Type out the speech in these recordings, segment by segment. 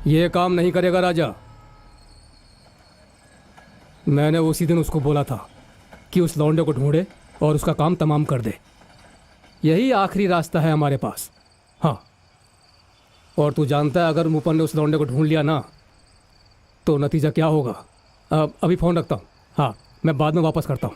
ये काम नहीं करेगा राजा। मैंने उसी दिन उसको बोला था कि उस लौंडे को ढूंढे और उसका काम तमाम कर दे। यही आखिरी रास्ता है हमारे पास। हाँ, और तू जानता है अगर मुपन ने उस लौंडे को ढूंढ लिया ना तो नतीजा क्या होगा। अभी फ़ोन रखता हूँ। हाँ, मैं बाद में वापस करता हूँ।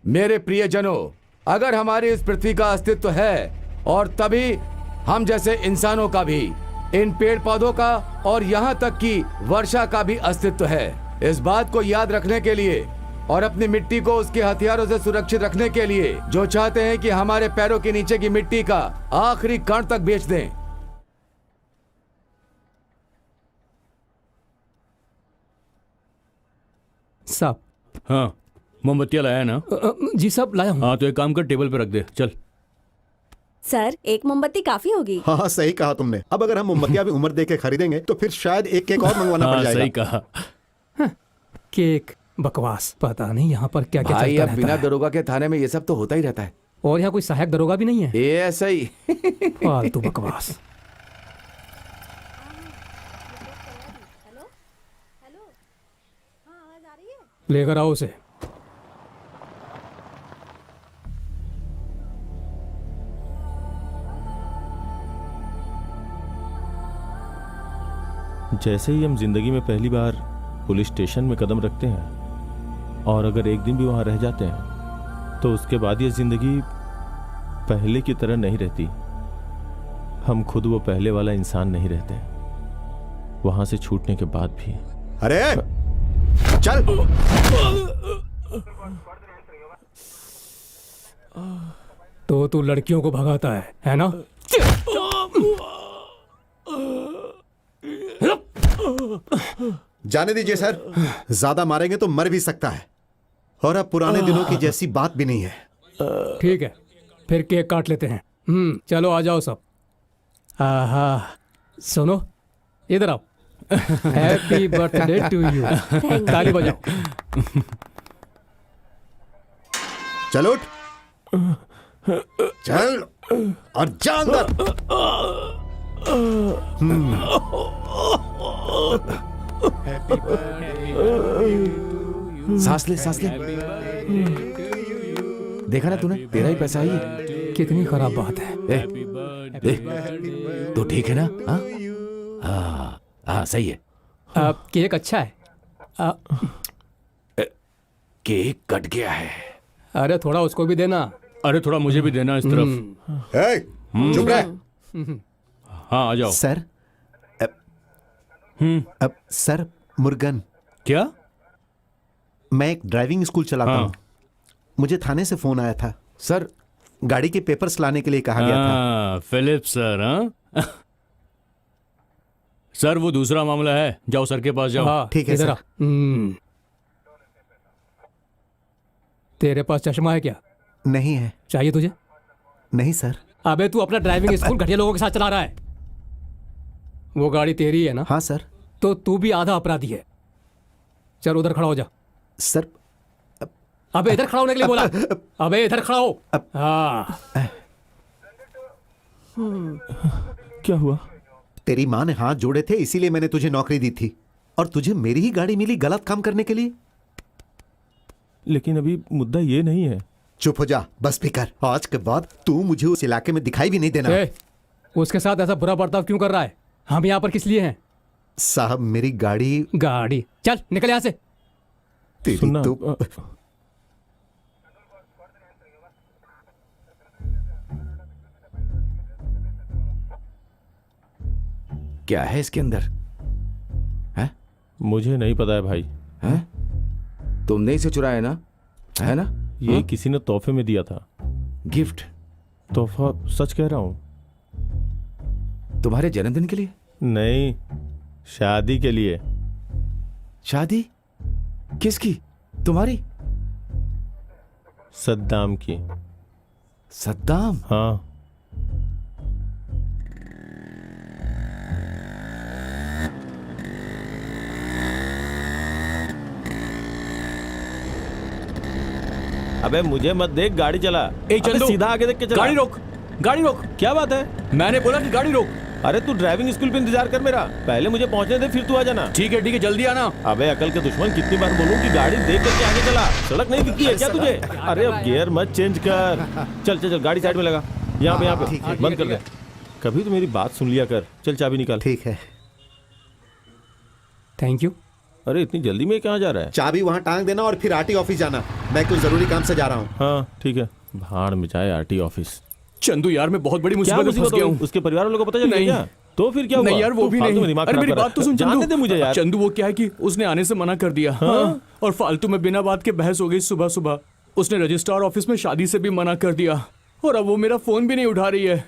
मेरे प्रियजनों, अगर हमारी इस पृथ्वी का अस्तित्व है और तभी हम जैसे इंसानों का भी, इन पेड़ पौधों का और यहाँ तक कि वर्षा का भी अस्तित्व है। इस बात को याद रखने के लिए और अपनी मिट्टी को उसके हथियारों से सुरक्षित रखने के लिए जो चाहते हैं कि हमारे पैरों के नीचे की मिट्टी का आखिरी कण तक बेच दें। साहब। हाँ, मोमबत्तियाँ लाया ना? जी साहब, लाया हूँ। हाँ तो एक काम कर, टेबल पे रख दे। चल। सर, एक मोमबत्ती काफी होगी। हाँ सही कहा तुमने। अब अगर हम मोमबत्तियां भी उम्र दे के खरीदेंगे तो फिर शायद एक केक और मंगवाना पड़ हाँ, जाएगा। सही कहा। केक बकवास, पता नहीं यहाँ पर क्या क्या भाई, चलता अब रहता बिना है। दरोगा के थाने में ये सब तो होता ही रहता है। और यहाँ कोई सहायक दरोगा भी नहीं है। ये ऐसा ही। फालतू बकवास। लेकर आओ उसे। जैसे ही हम जिंदगी में पहली बार पुलिस स्टेशन में कदम रखते हैं और अगर एक दिन भी वहां रह जाते हैं तो उसके बाद ये जिंदगी पहले की तरह नहीं रहती। हम खुद वो पहले वाला इंसान नहीं रहते वहां से छूटने के बाद भी। अरे चल। तो तू लड़कियों को भगाता है ना? जाने दीजिए सर, ज्यादा मारेंगे तो मर भी सकता है और अब पुराने दिनों की जैसी बात भी नहीं है। ठीक है, फिर केक काट लेते हैं। चलो आ जाओ सब। आहा, सुनो, इधर आओ। Happy birthday to you. ताली बजाओ। चल उठ, चल और जा अंदर। सांस ले, सांस ले। देखा ना तूने, तेरा ही पैसा ही है। कितनी खराब बात है। तो ठीक है ना? हाँ हाँ, सही है। केक अच्छा है। केक कट गया है। अरे थोड़ा उसको भी देना। अरे थोड़ा मुझे भी देना इस तरफ। चुप रह। हाँ आ जाओ। सर, अब सर, मुर्गन। क्या? मैं एक ड्राइविंग स्कूल चलाता हाँ। हूँ। मुझे थाने से फोन आया था। सर, गाड़ी के पेपर्स लाने के लिए कहा गया था। Philip sir. हाँ सर, वो दूसरा मामला है। जाओ सर के पास जाओ। हाँ, ठीक है इधर सर। आ। तेरे पास चश्मा है क्या? नहीं है। चाहिए तुझे? नहीं सर। अबे तू अपना ड्राइविंग स्कूल घटिया लोगों के साथ चला रहा है। वो गाड़ी तेरी है ना? हाँ सर। तो तू भी आधा अपराधी है। चल उधर खड़ा हो जा। सर, अबे इधर खड़ा होने के लिए बोला। अबे इधर खड़ा हो। हाँ। क्या हुआ? तेरी माँ ने हाथ जोड़े थे इसीलिए मैंने तुझे नौकरी दी थी और तुझे मेरी ही गाड़ी मिली गलत काम करने के लिए। लेकिन अभी मुद्दा ये नहीं है। चुप हो जा, बस भी कर। आज के बाद तू मुझे उस इलाके में दिखाई भी नहीं देना। उसके साथ ऐसा बुरा बर्ताव क्यों कर रहा है? हम यहाँ पर किस लिए हैं? साहब, मेरी गाड़ी। चल निकल यहाँ से। तेरी सुनना, तो क्या है इसके अंदर? है? मुझे नहीं पता है भाई। है? तुमने इसे चुराया ना? है ना? ये किसी ने तोहफे में दिया था। गिफ्ट? तोहफा? सच कह रहा हूँ। तुम्हारे जन्मदिन के लिए? नहीं, शादी के लिए। शादी? किसकी? तुम्हारी? सद्दाम की। सद्दाम? हाँ। अबे मुझे मत देख, गाड़ी चला। ए अबे चंदू, सीधा आगे देख के चला। गाड़ी रोक, गाड़ी रोक। क्या बात है? मैंने बोला कि गाड़ी रोक। अरे तू ड्राइविंग स्कूल पे इंतजार कर मेरा, पहले मुझे पहुंचने दे फिर तू आ जाना। ठीक है जल्दी आना। अबे अकल के दुश्मन, कितनी बार बोलूं कि गाड़ी देख करके आगे चला, सड़क नहीं दिखती है क्या तुझे? अरे अब गियर मत चेंज कर। चल चल चल, गाड़ी साइड में लगा, यहाँ पे बंद कर दे। कभी तो मेरी बात सुन लिया कर। चल चाबी निकाल। ठीक है। Thank you. अरे इतनी जल्दी में कहाँ जा रहा है? चाबी वहां टांग देना और फिर आरटी ऑफिस जाना। मैं कुछ जरूरी काम से जा रहा हूँ। हाँ ठीक है। भाड़ में जाए आरटी ऑफिस। चंदू यार, मैं बहुत बड़ी क्या मुसीबत में फंस मुसीबत गया हो हूँ। गई? उसके परिवार वालों को पता चल गया नहीं। क्या? तो फिर क्या हुआ? नहीं यार, वो तू भी फालतू नहीं। में दिमाग अरे खराब मेरी कर रहा बात तो है। सुन जानने चंदू। दे मुझे यार। चंदू, वो क्या है कि उसने आने से मना कर दिया। हाँ? और फालतू में बिना बात के बहस हो गई सुबह सुबह। उसने रजिस्ट्रार ऑफिस में शादी से भी मना कर दिया और अब वो मेरा फोन भी नहीं उठा रही है।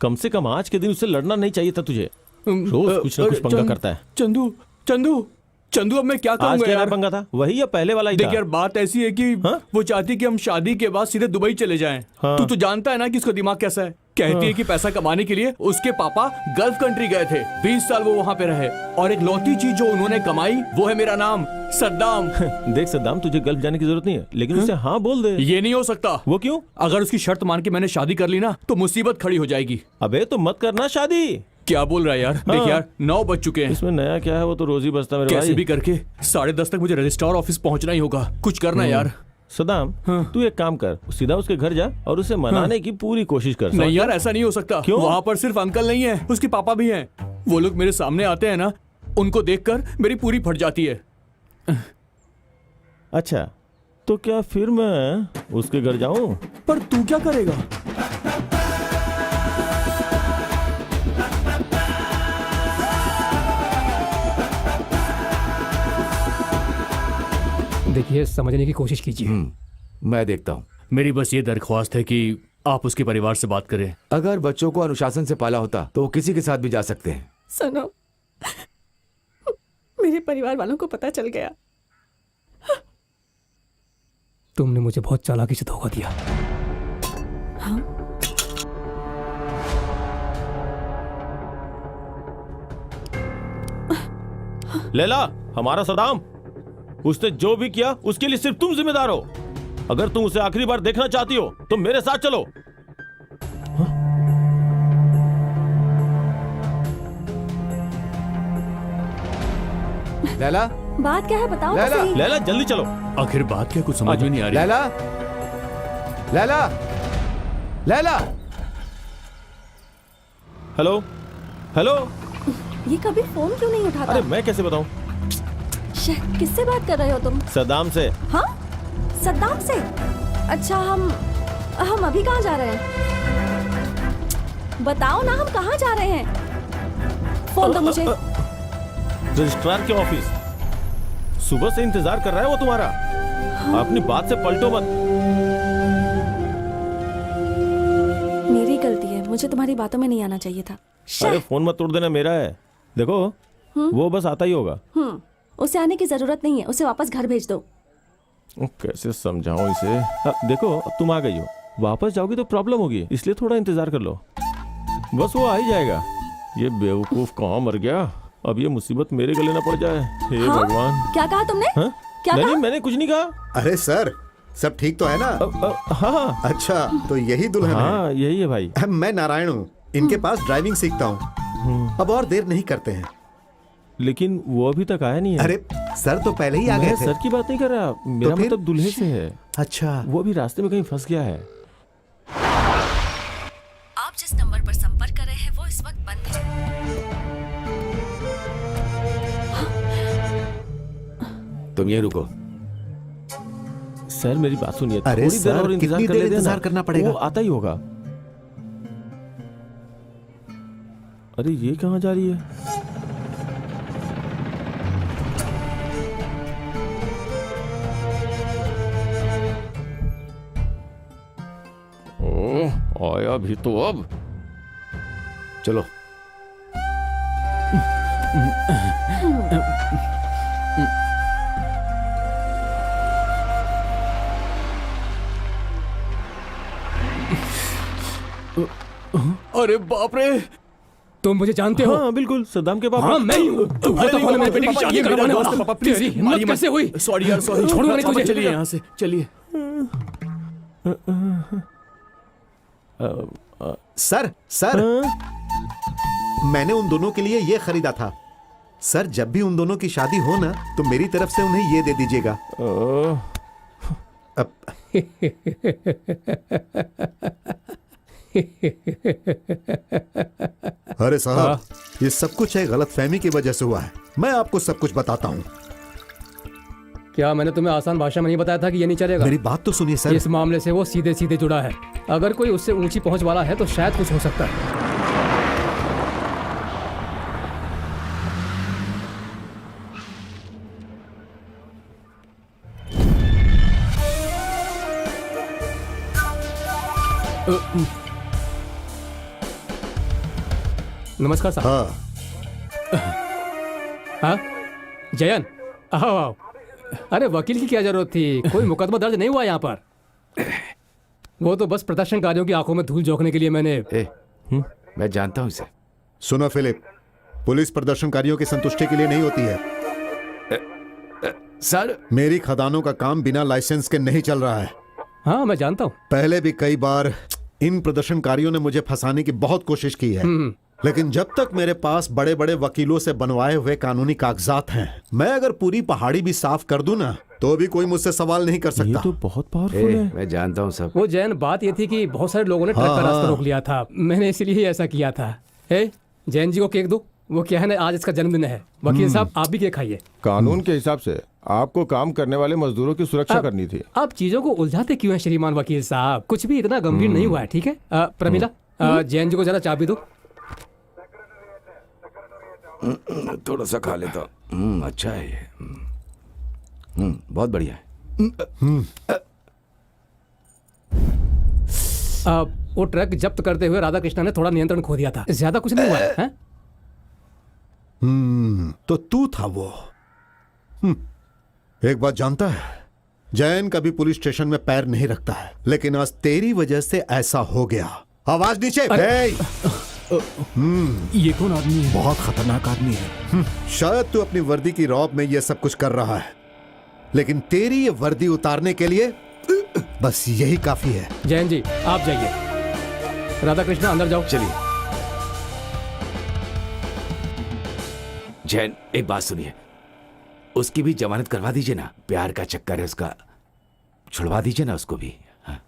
कम से कम आज के दिन उससे लड़ना नहीं चाहिए था तुझे। रोज कुछ ना कुछ पंगा करता है। चंदू चंदू चंदू, अब मैं क्या आज करूंगा क्या यार? पंगा था? वही या पहले वाला ही देख था? यार, बात ऐसी है कि हाँ? वो चाहती है कि हम शादी के बाद सीधे दुबई चले जाएं। हाँ। तू तो जानता है ना कि उसका दिमाग कैसा है। कहती है कि पैसा कमाने के लिए उसके पापा गल्फ कंट्री गए थे, 20 साल वो वहाँ पे रहे और एक लौती चीज जो उन्होंने कमाई वो है मेरा नाम, सद्दाम। देख सद्दाम, तुझे गल्फ जाने की जरूरत नहीं है, लेकिन उसे हाँ बोल दे। ये नहीं हो सकता। वो क्यों? अगर उसकी शर्त मान के मैंने शादी कर ली ना तो मुसीबत खड़ी हो जाएगी। अबे तो मत करना शादी। क्या बोल रहा है यार? देख यार, 9 बज चुके हैं। इसमें नया क्या है? वो तो रोज ही बजता मेरे कैसे भाई। भी करके 10:30 तक मुझे रजिस्ट्रार ऑफिस पहुंचना ही होगा। कुछ करना यार। सदाम, तू एक काम कर, सीधा उसके घर जा और उसे मनाने की पूरी कोशिश कर। नहीं यार, ऐसा नहीं हो सकता। क्यों? वहाँ पर सिर्फ अंकल नहीं है, उसके पापा भी हैं। वो लोग मेरे सामने आते हैं ना, उनको देखकर मेरी पूरी फट जाती है। अच्छा, तो क्या फिर मैं उसके घर जाऊं? पर तू क्या करेगा? देखिए, समझने की कोशिश कीजिए। मैं देखता हूँ। मेरी बस ये दरख्वास्त है कि आप उसके परिवार से बात करें। अगर बच्चों को अनुशासन से पाला होता तो वो किसी के साथ भी जा सकते हैं। सुनो, मेरे परिवार वालों को पता चल गया। तुमने मुझे बहुत चालाकी से धोखा दिया। लैला, हमारा सदाम, उसने जो भी किया उसके लिए सिर्फ तुम जिम्मेदार हो। अगर तुम उसे आखिरी बार देखना चाहती हो तो मेरे साथ चलो। लैला, बात क्या है बताओ तो लैला। सही। लैला जल्दी चलो। आखिर बात क्या, कुछ समझ में नहीं आ रही। लैला, लैला, लैला। Hello hello. ये कभी फोन क्यों नहीं उठाता? अरे मैं कैसे बताऊं? किससे बात कर रहे हो तुम? सदाम से। हाँ, सद्दाम से? अच्छा, हम अभी कहाँ जा रहे हैं? बताओ ना, हम कहाँ जा रहे हैं? फोन दो मुझे। रजिस्ट्रार के ऑफिस। सुबह से इंतजार कर रहा है वो तुम्हारा। अपनी बात से पलटो मत। मेरी गलती है, मुझे तुम्हारी बातों में नहीं आना चाहिए था। अरे फोन मत तोड़ देना, मेरा है। देखो वो बस आता ही होगा। उसे आने की जरूरत नहीं है, उसे वापस घर भेज दो। कैसे समझाऊं इसे? देखो अब तुम आ गई हो, वापस जाओगी तो प्रॉब्लम होगी, इसलिए थोड़ा इंतजार कर लो। बस वो आ ही जाएगा। ये बेवकूफ कहाँ मर गया? अब ये मुसीबत मेरे गले ना पड़ जाए। हे हाँ? भगवान। क्या कहा तुमने? हाँ? क्या नहीं कहा? मैंने कुछ नहीं कहा। अरे सर, सब ठीक तो है ना? हाँ अच्छा, तो यही दुल्हन हाँ यही है भाई। है। मैं नारायण हूँ, इनके पास ड्राइविंग सीखता हूँ। अब और देर नहीं करते हैं। लेकिन वो अभी तक आया नहीं है। अरे सर तो पहले ही आ गए मैं थे। सर की बात नहीं कर रहा, मेरा फिर? मतलब दूल्हे से है। अच्छा, वो अभी रास्ते में कहीं फंस गया है। आप जिस नंबर पर संपर्क कर रहे हैं वो इस वक्त बंद है। तुम ये रुको। सर मेरी बात सुनिए, अरे थोड़ी देर सर, और इंतजार कितनी कर देर लेते हैं इंतजार ना, करना पड़ेगा? वो आता ही होगा। अरे ये कहाँ जा रही है? ओह, आया भी तो अब। चलो। अरे बाप रे, तुम मुझे जानते हो? हाँ बिल्कुल, सद्दाम के पापा। हाँ मैं ही हूँ। तू है तो कौन है मेरे बेटे की शादी करवाने वाला? तेरी हिम्मत कैसे हुई? सॉरी यार, सॉरी। छोड़ूंगा नहीं तुझे। चलिए यहाँ से, चलिए। सर सर, मैंने उन दोनों के लिए ये खरीदा था। सर जब भी उन दोनों की शादी हो ना तो मेरी तरफ से उन्हें ये दे दीजिएगा। अरे साहब, ये सब कुछ एक गलतफहमी की वजह से हुआ है। मैं आपको सब कुछ बताता हूँ। क्या मैंने तुम्हें आसान भाषा में नहीं बताया था कि ये नहीं चलेगा? मेरी बात तो सुनिए सर। इस मामले से वो सीधे सीधे जुड़ा है। अगर कोई उससे ऊंची पहुंच वाला है तो शायद कुछ हो सकता है। नमस्कार साहब। हाँ हाँ जयन, आओ आओ। अरे वकील की क्या जरूरत थी? कोई मुकदमा दर्ज नहीं हुआ यहाँ पर। वो तो बस प्रदर्शनकारियों की आंखों में धूल झोंकने के लिए मैंने। मैं जानता हूँ इसे। सुनो फिलिप, पुलिस प्रदर्शनकारियों की संतुष्टि के लिए नहीं होती है। सर, मेरी खदानों का काम बिना लाइसेंस के नहीं चल रहा है। हाँ मैं जानता हूँ। पहले भी कई बार इन प्रदर्शनकारियों ने मुझे फंसाने की बहुत कोशिश की है, लेकिन जब तक मेरे पास बड़े बड़े वकीलों से बनवाए हुए कानूनी कागजात हैं, मैं अगर पूरी पहाड़ी भी साफ कर दूं ना तो भी कोई मुझसे सवाल नहीं कर ये सकता। तो बहुत पावरफुल है। मैं जानता हूँ सब। वो जैन, बात ये थी कि बहुत सारे लोगों ने ट्रक का रास्ता रोक लिया था। मैंने इसीलिए ही ऐसा किया था। जैन जी को केक दो। वो क्या है ना, आज इसका जन्मदिन है। वकील साहब आप भी केक खाइए। कानून के हिसाब से आपको काम करने वाले मजदूरों की सुरक्षा करनी थी। आप चीजों को उलझाते क्यों हैं श्रीमान वकील साहब? कुछ भी इतना गंभीर नहीं हुआ है, ठीक है? प्रमिला, जैन जी को जरा चाबी दो। थोड़ा सा खा लेता हूँ। अच्छा है ये। बहुत बढ़िया है। वो ट्रक जब्त करते हुए राधा कृष्णा ने थोड़ा नियंत्रण खो दिया था। ज्यादा कुछ नहीं हुआ है। तो तू था वो। एक बात जानता है, जैन कभी पुलिस स्टेशन में पैर नहीं रखता है, लेकिन आज तेरी वजह से ऐसा हो गया। आवाज नीचे। ये कौन आदमी है? बहुत खतरनाक आदमी है। शायद तू अपनी वर्दी की रौब में ये सब कुछ कर रहा है, लेकिन तेरी ये वर्दी उतारने के लिए बस यही काफी है। जैन जी आप जाइए। राधा कृष्णा अंदर जाओ। चलिए। जैन, एक बात सुनिए, उसकी भी जमानत करवा दीजिए ना। प्यार का चक्कर है उसका, छुड़वा दीजिए ना उसको भी। हाँ।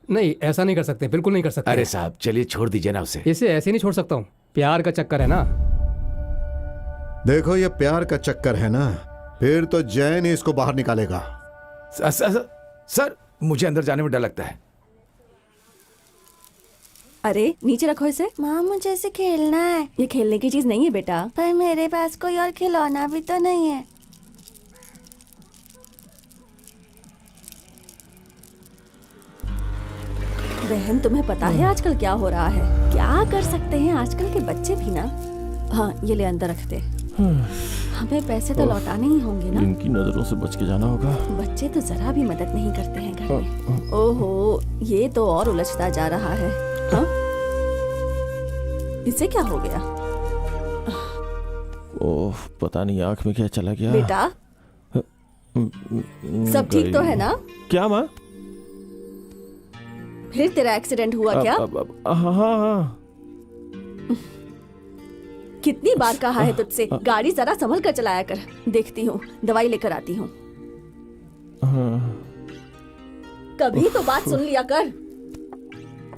नहीं, ऐसा नहीं कर सकते, बिल्कुल नहीं कर सकते। अरे साहब चलिए, छोड़ दीजिए ना उसे। इसे ऐसे नहीं छोड़ सकता हूँ। प्यार का चक्कर है ना। देखो ये प्यार का चक्कर है ना, फिर तो जैन ही इसको बाहर निकालेगा। सर, मुझे अंदर जाने में डर लगता है। अरे नीचे रखो इसे। माँ मुझे इसे खेलना है। ये खेलने की चीज नहीं है बेटा। पर मेरे पास कोई और खिलौना भी तो नहीं है। बहन तुम्हें पता है आजकल क्या हो रहा है? क्या कर सकते हैं आजकल के बच्चे भी ना। हाँ ये ले अंदर रख दे। हमें पैसे तो लौटाने ही होंगे ना। इनकी नजरों से बच के जाना होगा। बच्चे तो जरा भी मदद नहीं करते हैं घर में। ओहो, ये तो और उलझता जा रहा है। हाँ? इसे क्या हो गया? ओह पता नहीं आंख में क्या चला गया। बेटा सब ठीक तो है ना? क्या माँ? फिर तेरा एक्सीडेंट हुआ क्या? हाँ हाँ। कितनी बार कहा है तुझसे, गाड़ी जरा संभल कर चलाया कर। देखती हूँ, दवाई लेकर आती हूँ। कभी तो बात सुन लिया कर।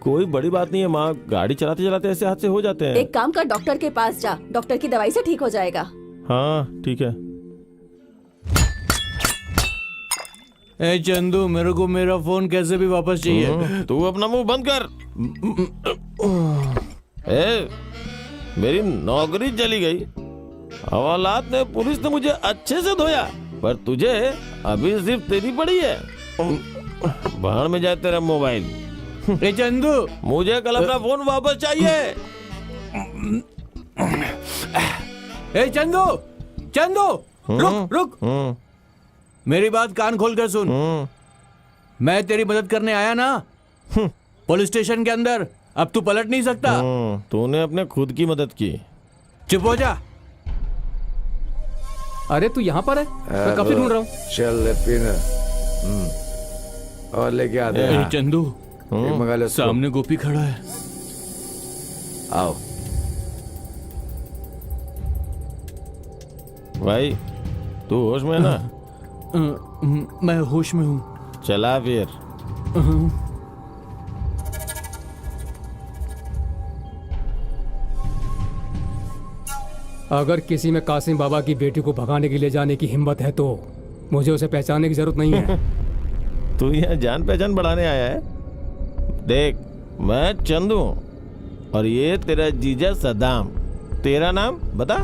कोई बड़ी बात नहीं है माँ, गाड़ी चलाते चलाते ऐसे हादसे हो जाते हैं। एक काम कर, डॉक्टर के पास जा। डॉक्टर की दवाई से ठीक हो जाएगा। हाँ ठीक है। ए चंदू, मेरे को मेरा फोन कैसे भी वापस चाहिए। तू अपना मुंह बंद कर। मेरी नौकरी चली गई, हवालात ने, पुलिस ने मुझे अच्छे से धोया, पर तुझे अभी सिर्फ तेरी पड़ी है। बाहर में जाए तेरा मोबाइल। ए चंदू, मुझे कल अपना फोन वापस चाहिए। ए चंदू, चंदू, रुक रुक, मेरी बात कान खोल कर सुन। मैं तेरी मदद करने आया ना पुलिस स्टेशन के अंदर, अब तू पलट नहीं सकता। तूने अपने खुद की मदद की। चुप हो जा। अरे तू यहाँ पर है, मैं कब से ढूंढ रहा हूँ। चल पीना और लेके आते ए हैं। चंदू, एक मंगा ले उसको। सामने गोपी खड़ा है। आओ भाई तू होश में है ना? मैं होश में हूँ। चला फिर। अगर किसी में कासिम बाबा की बेटी को भगाने के लिए जाने की हिम्मत है तो मुझे उसे पहचानने की जरूरत नहीं है। तू यहाँ जान पहचान बढ़ाने आया है? देख, मैं चंदू हूँ और ये तेरा जीजा सदाम। तेरा नाम बता।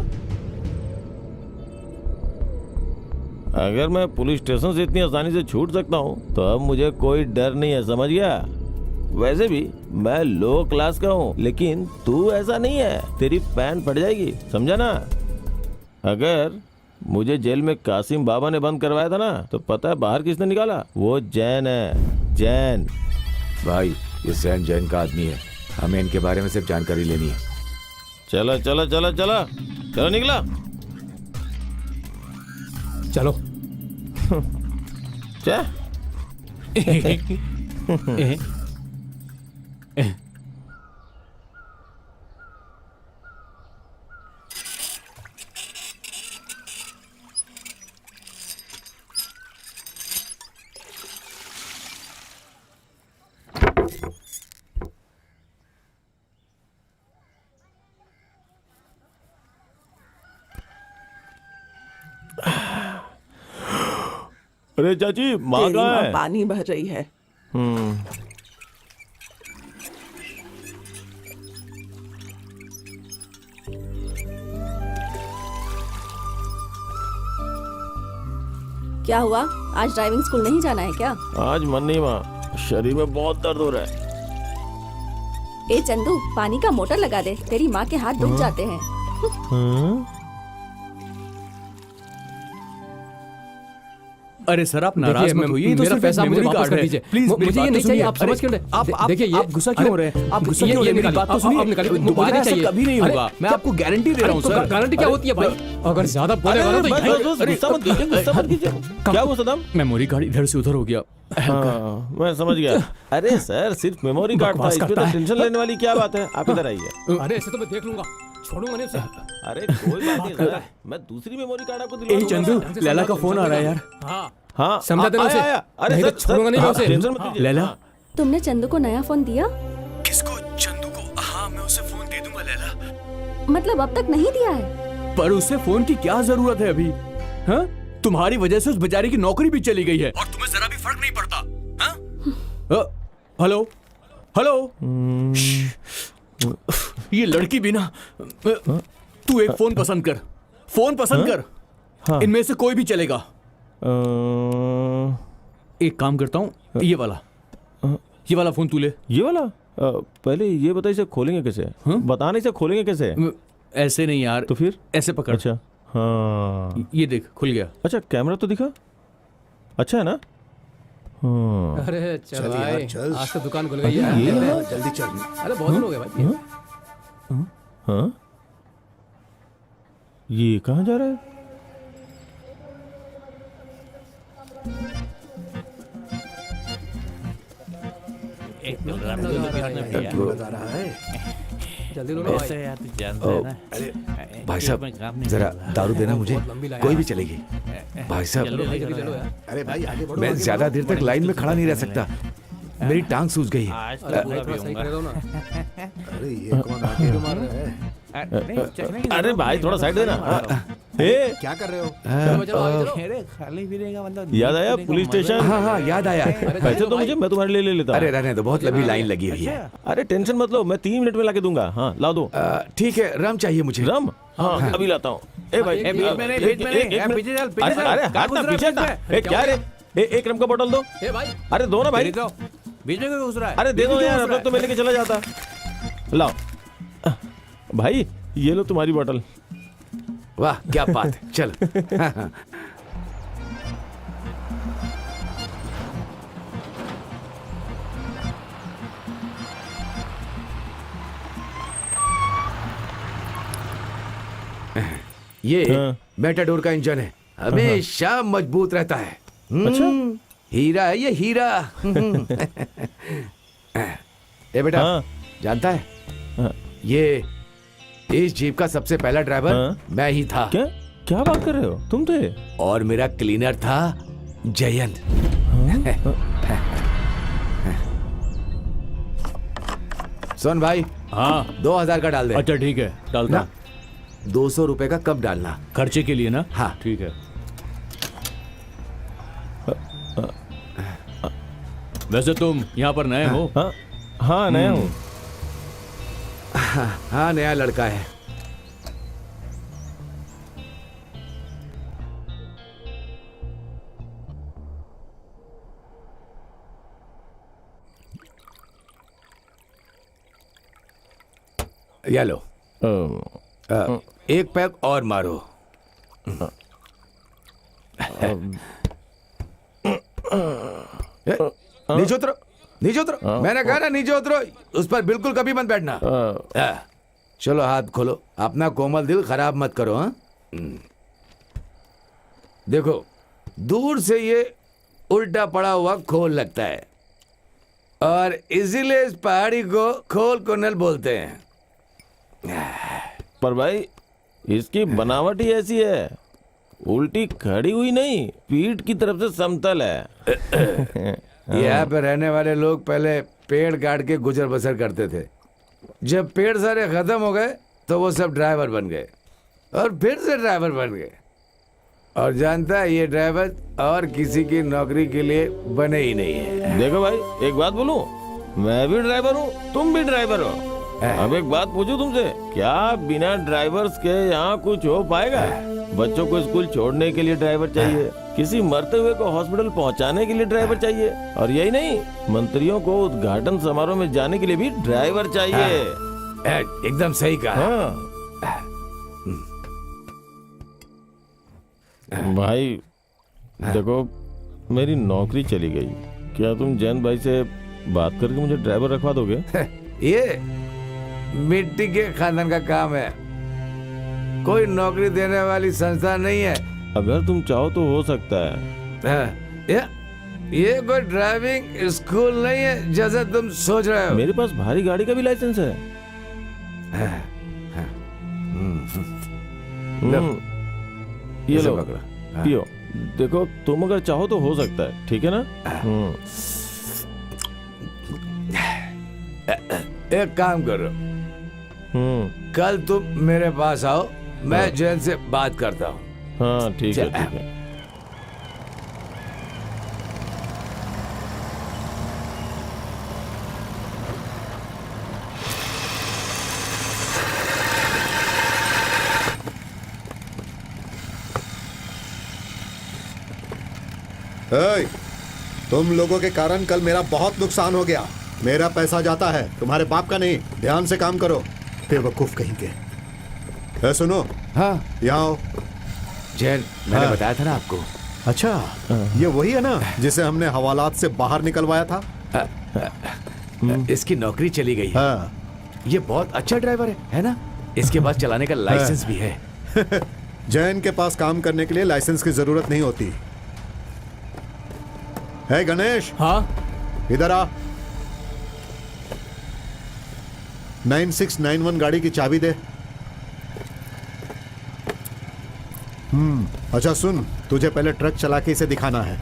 अगर मैं पुलिस स्टेशन से इतनी आसानी से छूट सकता हूँ तो अब मुझे कोई डर नहीं है, समझ गया? वैसे भी मैं लो क्लास का हूँ, लेकिन तू ऐसा नहीं है, तेरी पैंट फट जाएगी, समझा ना? अगर मुझे जेल में कासिम बाबा ने बंद करवाया था ना, तो पता है बाहर किसने निकाला? वो जैन है, जैन। भाई, ये सैन जैन का आदमी है, हमें इनके बारे में सिर्फ जानकारी लेनी है। चलो चलो चलो चलो चलो, निकला। चलो। क्या? अरे चाची, माँ तेरी कहाँ माँ है? पानी भर रही है। क्या हुआ, आज ड्राइविंग स्कूल नहीं जाना है क्या? आज मन नहीं माँ, शरीर में बहुत दर्द हो रहा है। ए चंदू, पानी का मोटर लगा दे, तेरी माँ के हाथ दुख जाते हैं। अरे सर, आप नाराज देखिए, मत होइए, ये तो मेरा सिर्फ पैसा एक मुझे मेमोरी वापस कार्ड कर है। दीजिए। प्लीज मेरी मुझे बात ये तो नहीं चाहिए, सुनिए। आप समझ क्यों नहीं? आप देखिए, ये आप गुस्सा क्यों हो रहे हैं? आप गुस्सा ये क्यों हो रहे हैं? मेरी निकालिए, बात तो आप सुनिए। निकालिए, मुझे दोबारा नहीं ऐसा चाहिए। कभी नहीं अरे, होगा, मैं आपको गारंटी दे रहा हूँ तो सर। गारंटी क्या होती है भाई? अगर ज्यादा बोले वाला तो बस, बस, बस, गुस्सा मत कीजिए, गुस्सा मत कीजिए। क्या हुआ सदाम? मेमोरी कार्ड इधर से उधर हो गया। हाँ, मैं समझ गया। अरे सर, सिर्फ मेमोरी कार्ड था, बकवास इसमें करता तो है। टेंशन लेने वाली क्या बात है? आप इधर आइए। अरे ऐसे तो मैं देख लूंगा, छोड़ूंगा नहीं उसे। अरे कोई बात नहीं सर, मैं दूसरी मेमोरी कार्ड आपको दिलवा ए दूंगा। चंदू, लैला का फोन आ रहा है यार। हाँ, हाँ, समझा देना उसे। आया। अरे नहीं तो सर, छोड़ूंगा नहीं मैं आप उसे। टेंशन मत लीजिए। लैला, तुमने चंदू को नया फोन दिया? किसको? चंदू को? हाँ, मैं उसे फोन दे दूंगा लैला। मतलब अब तक नहीं दिया है? पर उसे फोन की क्या जरूरत है अभी? हाँ, तुम्हारी वजह से उस बेचारी की नौकरी भी चली गई है और तुम्हें जरा भी फर्क नहीं पड़ता। हाँ? हेलो हेलो, ये लड़की भी ना। तू एक फोन पसंद कर, फोन पसंद कर। हाँ। इनमें से कोई भी चलेगा। एक काम करता हूँ, ये वाला फोन तू ले। ये वाला? पहले ये बता, इसे खोलेंगे कैसे? बताने से खोलेंगे कैसे? ऐसे नहीं यार, तो फिर ऐसे पकड़। अच्छा, हाँ, ये देख, खुल गया। अच्छा, कैमरा तो दिखा, अच्छा है ना? हाँ। अरे चल चल यार, भाई, चल। आज तो दुकान खुल गई है। जल्दी चल। अरे बहुत दिन हो गए भाई। हाँ, ये कहाँ जा रहा है? बता रहा है। जल्दी लो ना भाई। भाई साहब, जरा दारू देना मुझे, कोई भी चलेगी। भाई साहब, भाई जल्दी चलो यार। अरे भाई आगे बढ़ो। मैं ज्यादा देर तक लाइन में खड़ा नहीं रह सकता, मेरी टांग सूज गई है। अरे भाई थोड़ा सही करे दो ना। अरे ये कौन आके मार रहा है? अरे भाई थोड़ा साइड देना। ए, क्या कर रहे हो? चलो चलो आगे चलो। याद आया पुलिस स्टेशन? हाँ हाँ, याद आया। पैसे तो मुझे, मैं तुम्हारे लिए ले लेता। अरे रहने दो, बहुत लंबी लाइन लगी हुई है। अरे टेंशन मत लो, मैं 3 मिनट में लाके दूंगा। हाँ, ला दो। ठीक है, रम चाहिए मुझे। रम? हाँ, अभी लाता हूँ। ए भाई, बीच में नहीं, बीच में नहीं, एक मिनट। पीछे चल, पीछे अरे चल। अरे, हाथ ना पीछे ना। ए, क्या रे? एक रम का बोतल दो। ए भाई, अरे दो ना भाई। बीच में घुस रहा है। अरे दे दो यार, अब तक तो मैं लेके चला जाता। लाओ। भाई ये लो तुम्हारी बोतल। वाह क्या बात है, चल। ये हाँ। मेटाडोर का इंजन है, हमेशा मजबूत रहता है। अच्छा। हीरा है ये, हीरा। ए बेटा, हाँ। जानता है हाँ। ये इस जीप का सबसे पहला ड्राइवर हाँ। मैं ही था। क्या क्या बात कर रहे हो, तुम थे? और मेरा क्लीनर था जयंत। सुन भाई, हाँ 2000 का डाल दे। अच्छा ठीक है, डालता। ना 200 रुपए का कब डालना? खर्चे के लिए ना? हाँ। ठीक है। वैसे तुम यहाँ पर नए हो? हाँ हाँ नया हूँ। हाँ नया लड़का है। ये लो, एक पैक और मारो। नीचे उतरो, नीचे उतरो। मैंने कहा ना नीचे उतरो, उस पर बिल्कुल कभी मत बैठना। चलो हाथ खोलो, अपना कोमल दिल खराब मत करो। हाँ देखो, दूर से ये उल्टा पड़ा हुआ खोल लगता है और इसीलिए इस पहाड़ी को खोल कोनल बोलते हैं। पर भाई इसकी बनावट ही ऐसी है, उल्टी खड़ी हुई नहीं, पीठ की तरफ से समतल है। यहाँ पे रहने वाले लोग पहले पेड़ काट के गुजर बसर करते थे। जब पेड़ सारे खत्म हो गए तो वो सब ड्राइवर बन गए और फिर से ड्राइवर बन गए। और जानता है, ये ड्राइवर और किसी की नौकरी के लिए बने ही नहीं है। देखो भाई एक बात बोलूं, मैं भी ड्राइवर हूँ, तुम भी ड्राइवर हो। अब एक बात पूछूं तुमसे, क्या बिना ड्राइवर्स के यहाँ कुछ हो पाएगा? बच्चों को स्कूल छोड़ने के लिए ड्राइवर चाहिए, किसी मरते हुए को हॉस्पिटल पहुँचाने के लिए ड्राइवर चाहिए, और यही नहीं, मंत्रियों को उद्घाटन समारोह में जाने के लिए भी ड्राइवर चाहिए। एकदम सही कहा। हाँ भाई देखो, मेरी नौकरी चली गई, क्या तुम जैन भाई से बात करके मुझे ड्राइवर रखवा दोगे? ये मिट्टी के खानदान का काम है, कोई नौकरी देने वाली संस्था नहीं है। अगर तुम चाहो तो हो सकता है। ये कोई ड्राइविंग स्कूल नहीं है जैसे तुम सोच रहे हो। मेरे पास भारी गाड़ी का भी लाइसेंस है। ये लो पियो, देखो तुम अगर चाहो तो हो सकता है, ठीक है ना? एक काम करो, कल तुम मेरे पास आओ, मैं जैन से बात करता हूँ। हाँ ठीक है ठीक है। तुम लोगों के कारण कल मेरा बहुत नुकसान हो गया। मेरा पैसा जाता है, तुम्हारे बाप का नहीं। ध्यान से काम करो, बेवकूफ कहेंगे। सुनो, हाँ यहाँ आओ। जैन, मैंने हाँ। बताया था ना आपको। अच्छा, ये वही है ना जिसे हमने हवालात से बाहर निकलवाया था? इसकी नौकरी चली गई है। हाँ। ये बहुत अच्छा ड्राइवर है ना? इसके पास चलाने का लाइसेंस भी है। जैन के पास काम करने के लिए लाइसेंस की जरूरत नहीं होती है। गणेश, हाँ इधर आ। 9691 गाड़ी की चाबी दे। अच्छा सुन, तुझे पहले ट्रक चला के इसे दिखाना है,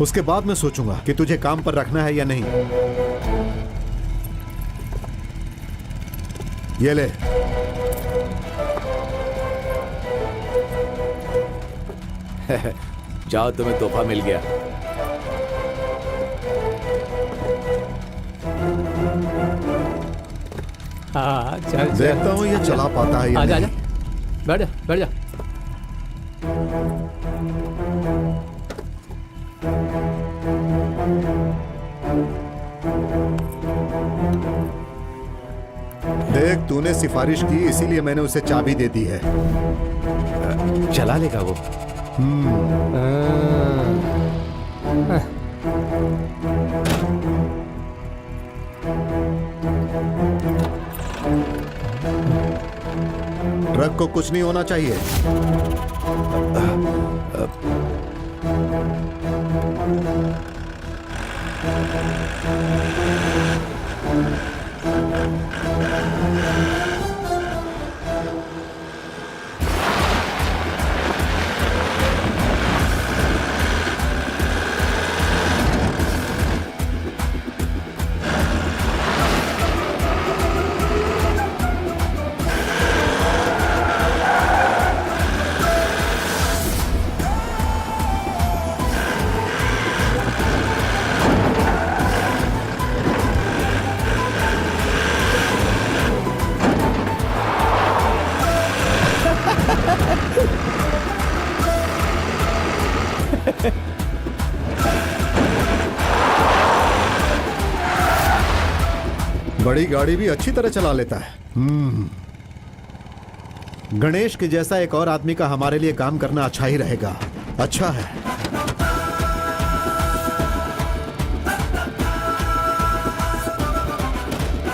उसके बाद मैं सोचूंगा कि तुझे काम पर रखना है या नहीं। ये ले। जाओ, तुम्हें तोहफा मिल गया। हाँ चल देखता हूँ ये चला पाता है या आजा आजा, नहीं। बैठ जा बैठ जा। देख, तूने सिफारिश की इसीलिए मैंने उसे चाबी दे दी है। चला लेगा वो। ट्रक को कुछ नहीं होना चाहिए। बड़ी गाड़ी भी अच्छी तरह चला लेता है। गणेश के जैसा एक और आदमी का हमारे लिए काम करना अच्छा ही रहेगा। अच्छा है।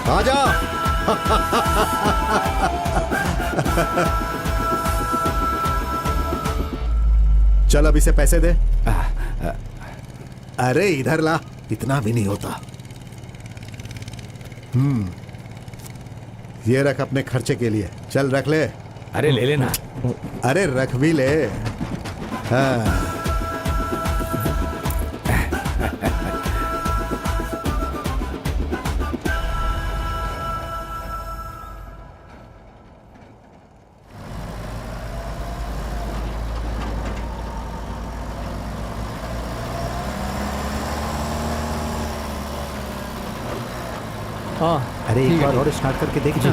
आजा। चल अब इसे पैसे दे। अरे इधर ला, इतना भी नहीं होता। ये रख अपने खर्चे के लिए। चल रख ले। अरे ले लेना। अरे रख भी ले। हाँ। हाँ अरे ठीक एक है, बार और स्टार्ट करके देख जी।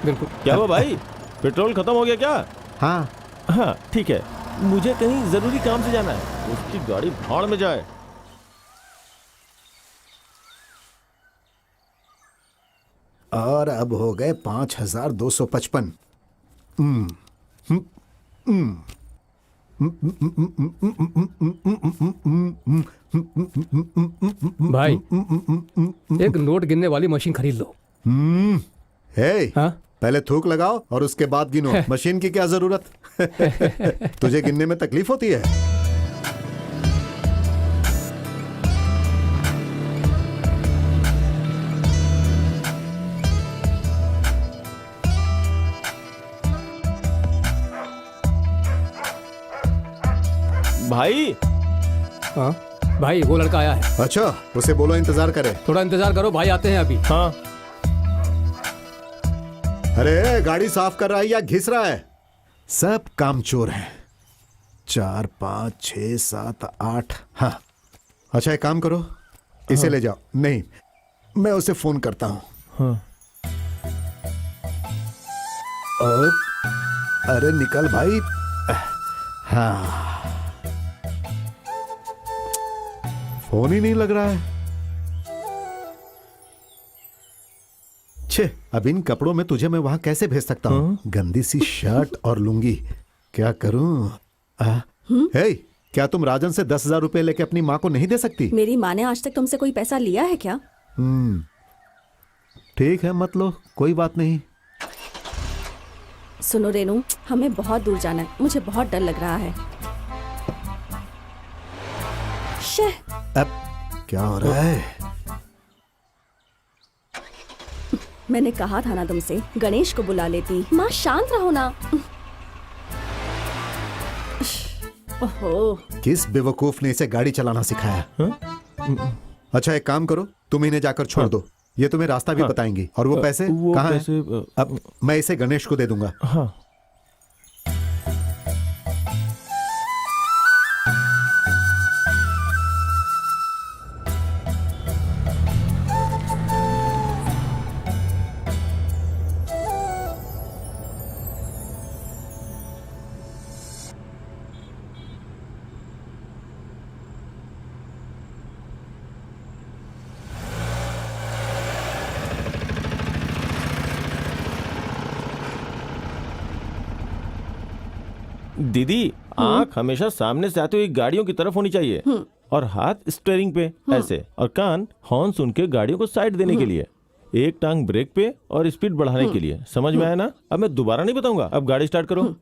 बिल्कुल। क्या हुआ भाई, पेट्रोल खत्म हो गया क्या? हाँ हाँ ठीक है, मुझे कहीं जरूरी काम से जाना है। उसकी गाड़ी भाड़ में जाए। और अब हो गए 5255। भाई एक नोट गिनने वाली मशीन खरीद लो। हे, हाँ? पहले थूक लगाओ और उसके बाद गिनो। मशीन की क्या जरूरत? तुझे गिनने में तकलीफ होती है? भाई हाँ भाई वो लड़का आया है। अच्छा, उसे बोलो इंतजार करे। थोड़ा इंतजार करो, भाई आते हैं अभी। हाँ अरे गाड़ी साफ कर रहा है या घिस रहा है? सब काम चोर हैं। 4 5 6 7 8। हाँ अच्छा, एक काम करो, इसे ले जाओ। नहीं, मैं उसे फोन करता हूँ। हाँ। अरे निकल भाई। हाँ, फोन ही नहीं लग रहा है। छे, अब इन कपड़ों में तुझे मैं वहां कैसे भेज सकता हूँ? गंदी सी शर्ट और लुंगी, क्या करूं? हे, क्या तुम राजन से 10,000 रुपए लेके अपनी माँ को नहीं दे सकती? मेरी माँ ने आज तक तुमसे कोई पैसा लिया है क्या? ठीक है, मत लो, कोई बात नहीं। सुनो रेनू, हमें बहुत दूर जाना है, मुझे बहुत डर लग रहा है। शेह, अब क्या हो रहा है? मैंने कहा था ना तुमसे, गणेश को बुला लेती। माँ शांत रहो ना। ओहो, किस बेवकूफ ने इसे गाड़ी चलाना सिखाया? अच्छा एक काम करो, तुम इन्हें जाकर छोड़ दो, ये तुम्हें रास्ता भी बताएंगी। और वो पैसे कहाँ हैं? अब मैं इसे गणेश को दे दूंगा। हाँ। दीदी, आंख हमेशा सामने से आती हुई गाड़ियों की तरफ होनी चाहिए और हाथ स्टीयरिंग पे ऐसे, और कान हॉर्न सुन के गाड़ियों को साइड देने के लिए, एक टांग ब्रेक पे और स्पीड बढ़ाने के लिए। समझ में आया ना? अब मैं दोबारा नहीं बताऊंगा। अब गाड़ी स्टार्ट करो।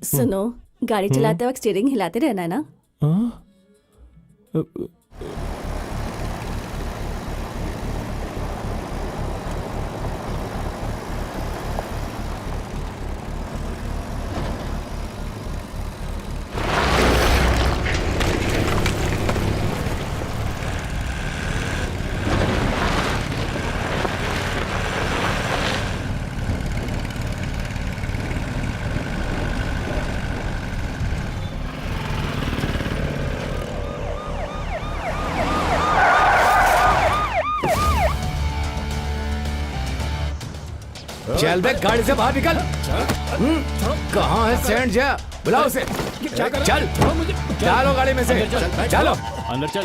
सुनो, गाड़ी चलाते वक्त स्टीयरिंग हिलाते रहना है ना। हाँ? चल बे, गाड़ी से बाहर निकल। कहाँ है सेंट जा? बुलाओ उसे। चल डालो गाड़ी में से। चलो अंदर चल।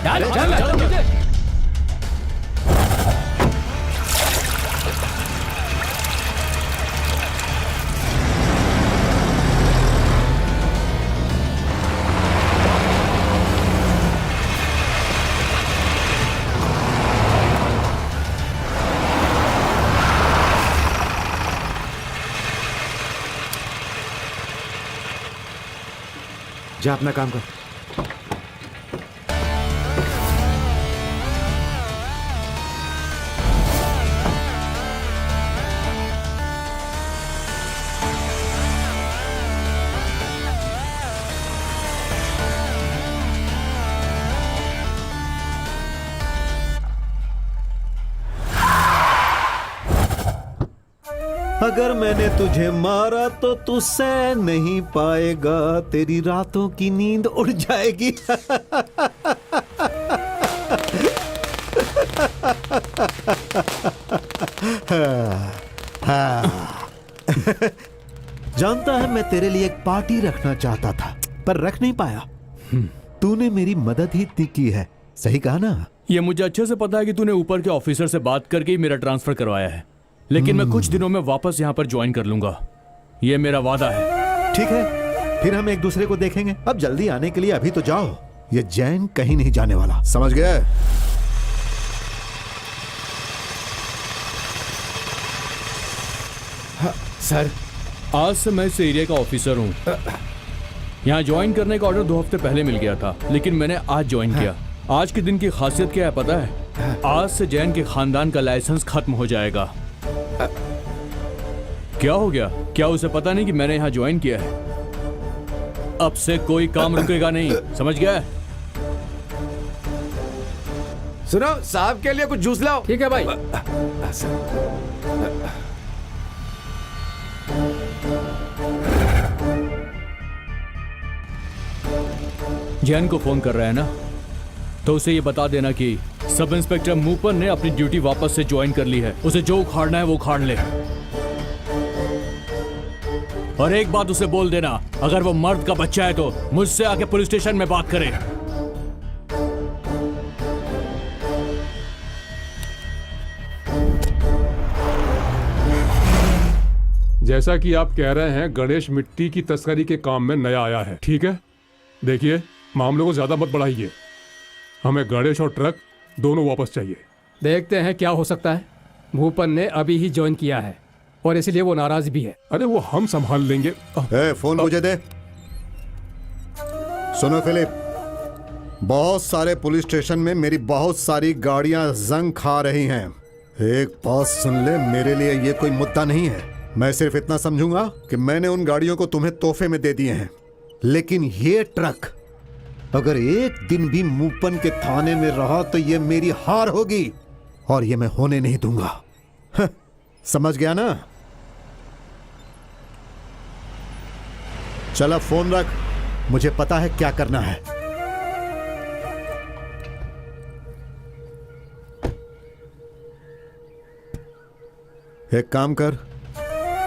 डाल चल। जा अपना काम कर। अगर मैंने तुझे मारा तो तू सह नहीं पाएगा, तेरी रातों की नींद उड़ जाएगी। जानता है, मैं तेरे लिए एक पार्टी रखना चाहता था पर रख नहीं पाया। तूने मेरी मदद ही इतनी की है। सही कहा ना? ये मुझे अच्छे से पता है कि तूने ऊपर के ऑफिसर से बात करके ही मेरा ट्रांसफर करवाया है, लेकिन मैं कुछ दिनों में वापस यहाँ पर ज्वाइन कर लूंगा। ये मेरा वादा है। ठीक है, फिर हम एक दूसरे को देखेंगे। अब जल्दी आने के लिए अभी तो जाओ। ये जैन कहीं नहीं जाने वाला, समझ गए? सर, आज से मैं इस एरिया का ऑफिसर हूँ। यहाँ ज्वाइन करने का ऑर्डर 2 हफ्ते पहले मिल गया था, लेकिन मैंने आज ज्वाइन किया। आज के दिन की खासियत क्या है पता है? आज से जैन के खानदान का लाइसेंस खत्म हो जाएगा। क्या हो गया? क्या उसे पता नहीं कि मैंने यहाँ ज्वाइन किया है? अब से कोई काम रुकेगा नहीं, समझ गया? सुनो, साहब के लिए कुछ जूस लाओ। ठीक है भाई। जैन को फोन कर रहा है ना, तो उसे ये बता देना कि सब इंस्पेक्टर मूपर ने अपनी ड्यूटी वापस से ज्वाइन कर ली है। उसे जो उखाड़ना है वो उखाड़ ले। और एक बात उसे बोल देना, अगर वो मर्द का बच्चा है तो मुझसे आके पुलिस स्टेशन में बात करे। जैसा कि आप कह रहे हैं, गणेश मिट्टी की तस्करी के काम में नया आया है, ठीक है? देखिए, मामलों को ज्यादा मत बढ़ाइए। हमें गणेश और ट्रक दोनों वापस चाहिए। देखते हैं क्या हो सकता है। भूपन ने अभी ही ज्वाइन किया है और इसलिए वो नाराज भी है। अरे वो हम संभाल लेंगे। फोन मुझे दे। सुनो फिलिप, बहुत सारे पुलिस स्टेशन में मेरी बहुत सारी गाड़ियां जंग खा रही हैं। एक बात सुन ले, मेरे लिए ये कोई मुद्दा नहीं है। मैं सिर्फ इतना समझूंगा कि मैंने उन गाड़ियों को तुम्हें तोहफे में दे दिए हैं, लेकिन ये ट्रक अगर एक दिन भी मूपन के थाने में रहा तो ये मेरी हार होगी और ये मैं होने नहीं दूंगा। समझ गया ना? चला फोन रख, मुझे पता है क्या करना है। एक काम कर,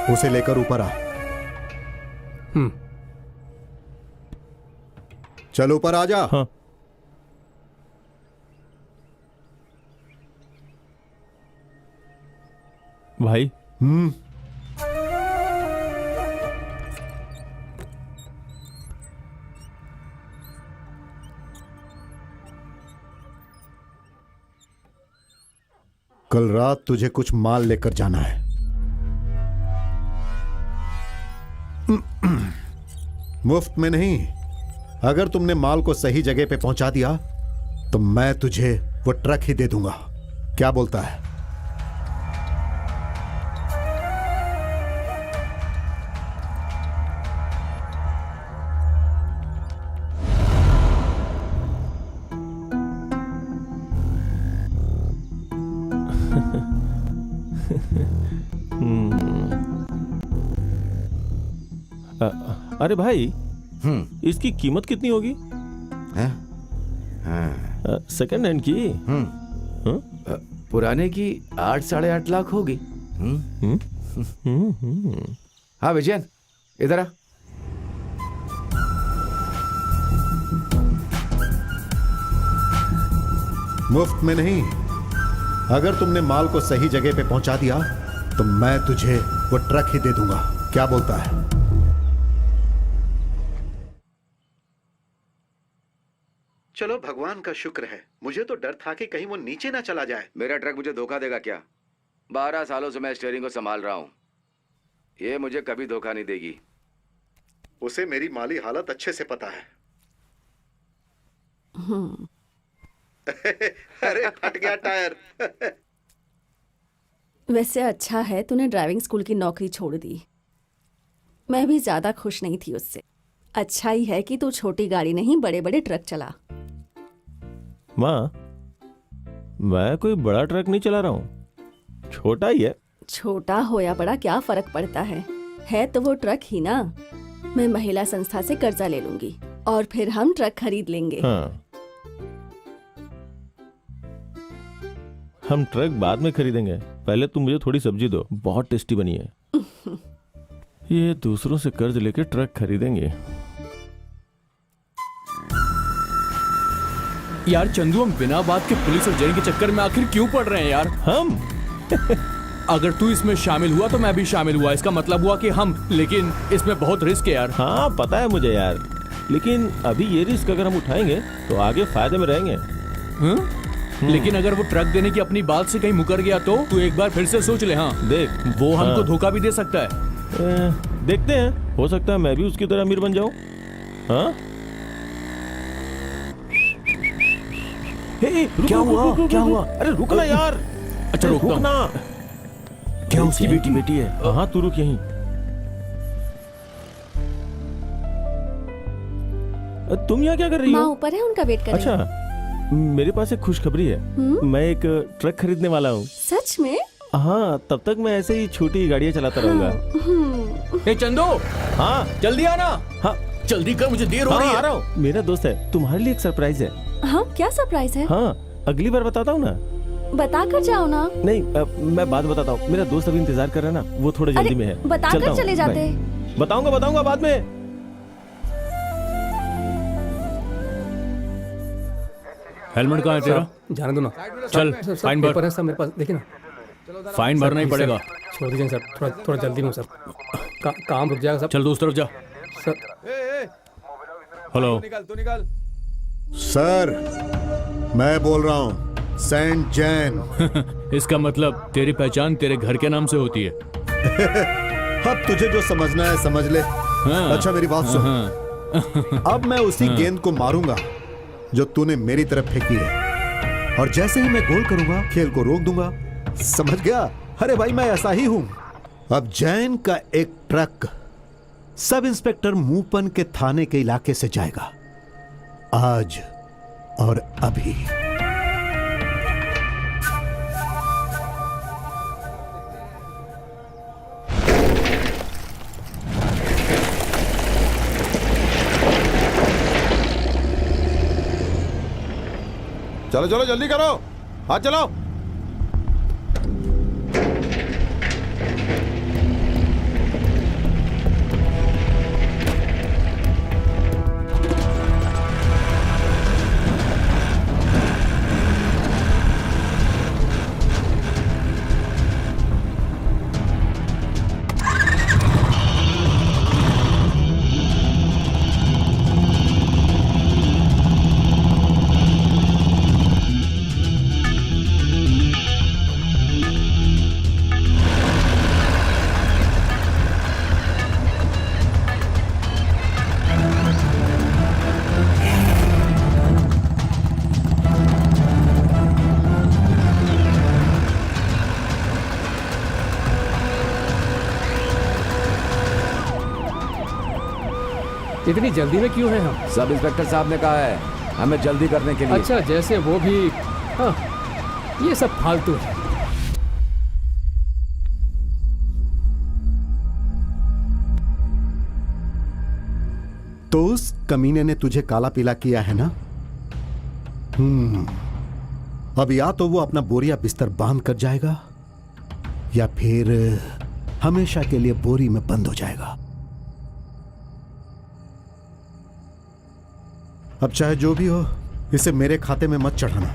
उसे लेकर ऊपर आ। चल ऊपर आ जा। हाँ। भाई कल रात तुझे कुछ माल लेकर जाना है। मुफ्त में नहीं। अगर तुमने माल को सही जगह पे पहुंचा दिया तो मैं तुझे वो ट्रक ही दे दूंगा। क्या बोलता है? अरे भाई, इसकी कीमत कितनी होगी? सेकंड हैंड की? पुराने की 8-8.5 लाख होगी। हाँ विजयन, इधर आ। मुफ्त में नहीं। अगर तुमने माल को सही जगह पे पहुंचा दिया तो मैं तुझे वो ट्रक ही दे दूंगा। क्या बोलता है? चलो, भगवान का शुक्र है। मुझे तो डर था कि कहीं वो नीचे ना चला जाए। मेरा ट्रक मुझे धोखा देगा क्या? 12 सालों से मैं स्टीयरिंग को संभाल रहा हूं। ये मुझे कभी धोखा नहीं देगी। उसे मेरी माली हालत अच्छे से पता है। अरे फट गया टायर। वैसे अच्छा है तूने ड्राइविंग स्कूल की नौकरी छोड़ दी। मैं भी ज्यादा खुश नहीं थी उससे। अच्छा ही है कि तू छोटी गाड़ी नहीं बड़े बड़े ट्रक चला। माँ, मैं कोई बड़ा ट्रक नहीं चला रहा हूँ, छोटा ही है। छोटा हो या बड़ा क्या फर्क पड़ता है तो वो ट्रक ही ना। मैं महिला संस्था से कर्जा ले लूंगी और फिर हम ट्रक खरीद लेंगे। हाँ, हम ट्रक बाद में खरीदेंगे। पहले तुम मुझे थोड़ी सब्जी दो, बहुत टेस्टी बनी है। ये दूसरों से कर्ज लेके ट्रक खरीदेंगे। यार चंदू, हम बिना बात के पुलिस और जेल के चक्कर में आखिर क्यों पड़ रहे हैं यार? हम अगर तू इसमें शामिल हुआ तो मैं भी शामिल हुआ। इसका मतलब हुआ कि हम, लेकिन इसमें बहुत रिस्क है यार। हाँ पता है मुझे यार, लेकिन अभी ये रिस्क अगर हम उठाएंगे तो आगे फायदे में रहेंगे। लेकिन अगर वो ट्रक देने की अपनी बात से कहीं मुकर गया तो तू एक बार फिर से सोच ले। हाँ देख, वो हमको हाँ। धोखा भी दे सकता है। देखते हैं, हो सकता है मैं भी उसकी तरह अमीर बन जाऊं। हाँ? क्या हुआ? क्या हुआ? अरे रुकना यार। अच्छा रुकना। क्या उसकी बेटी है? हाँ तू रुक यहीं। तुम यहाँ क्या कर रही माँ हो? ऊपर है, उनका वेट कर रही हूँ। अच्छा, मेरे पास एक खुशखबरी है। मैं एक ट्रक खरीदने वाला हूँ। सच में? हाँ, तब तक मैं ऐसे ही छोटी गाड़ियाँ चलाता रहूंगा। ए चंदू, हाँ जल्दी आना। हाँ जल्दी कर, मुझे देर हो रही हाँ, है। आ रहा हूँ। मेरा दोस्त है, तुम्हारे लिए एक सरप्राइज है। हाँ, क्या सरप्राइज है? हाँ, अगली बार बताता हूँ ना। बता कर जाओ ना। नहीं, मैं बाद में बताता हूँ। मेरा दोस्त अभी इंतजार कर रहा है ना, वो थोड़े जल्दी में है। बता चलता कर हूँ, चले जाते। बाय। बताऊंगा बाद में। हेलमेट कहाँ है तेरा? जाने दो ना। चल, सर, फाइन भर। पेपर है सब मेरे पास, देखिए ना। फाइन सर, भरना ही प्लीज, पड़ेगा। सर, छोड़ दीजिए सर, थोड़ा जल्दी में हूँ सर। काम रुक जाएगा सर। चल दूसरी तरफ जा। सर हेलो, तू निकल। सर, मैं बोल रहा हूँ सेंट जैन। इसका मतलब तेरी पहचान तेरे घर के नाम से होती है। अब तुझे जो समझना है समझ ले। हाँ। अच्छा मेरी बात सुन। हाँ। अब मैं उसी गेंद को मारूंगा जो तूने मेरी तरफ फेंकी है, और जैसे ही मैं गोल करूंगा खेल को रोक दूंगा। समझ गया? अरे भाई, मैं ऐसा ही हूं। अब जैन का एक ट्रक सब इंस्पेक्टर मूपन के थाने के इलाके से जाएगा, आज और अभी। चलो चलो जल्दी करो, हाथ चलाओ। इतनी जल्दी में क्यों हैं हम? सब इंस्पेक्टर साहब ने कहा है हमें जल्दी करने के लिए। अच्छा, जैसे वो भी। हाँ, ये सब फालतू है। तो उस कमीने ने तुझे काला पीला किया है ना? अब या तो वो अपना बोरिया बिस्तर बांध कर जाएगा या फिर हमेशा के लिए बोरी में बंद हो जाएगा। अब चाहे जो भी हो, इसे मेरे खाते में मत चढ़ाना।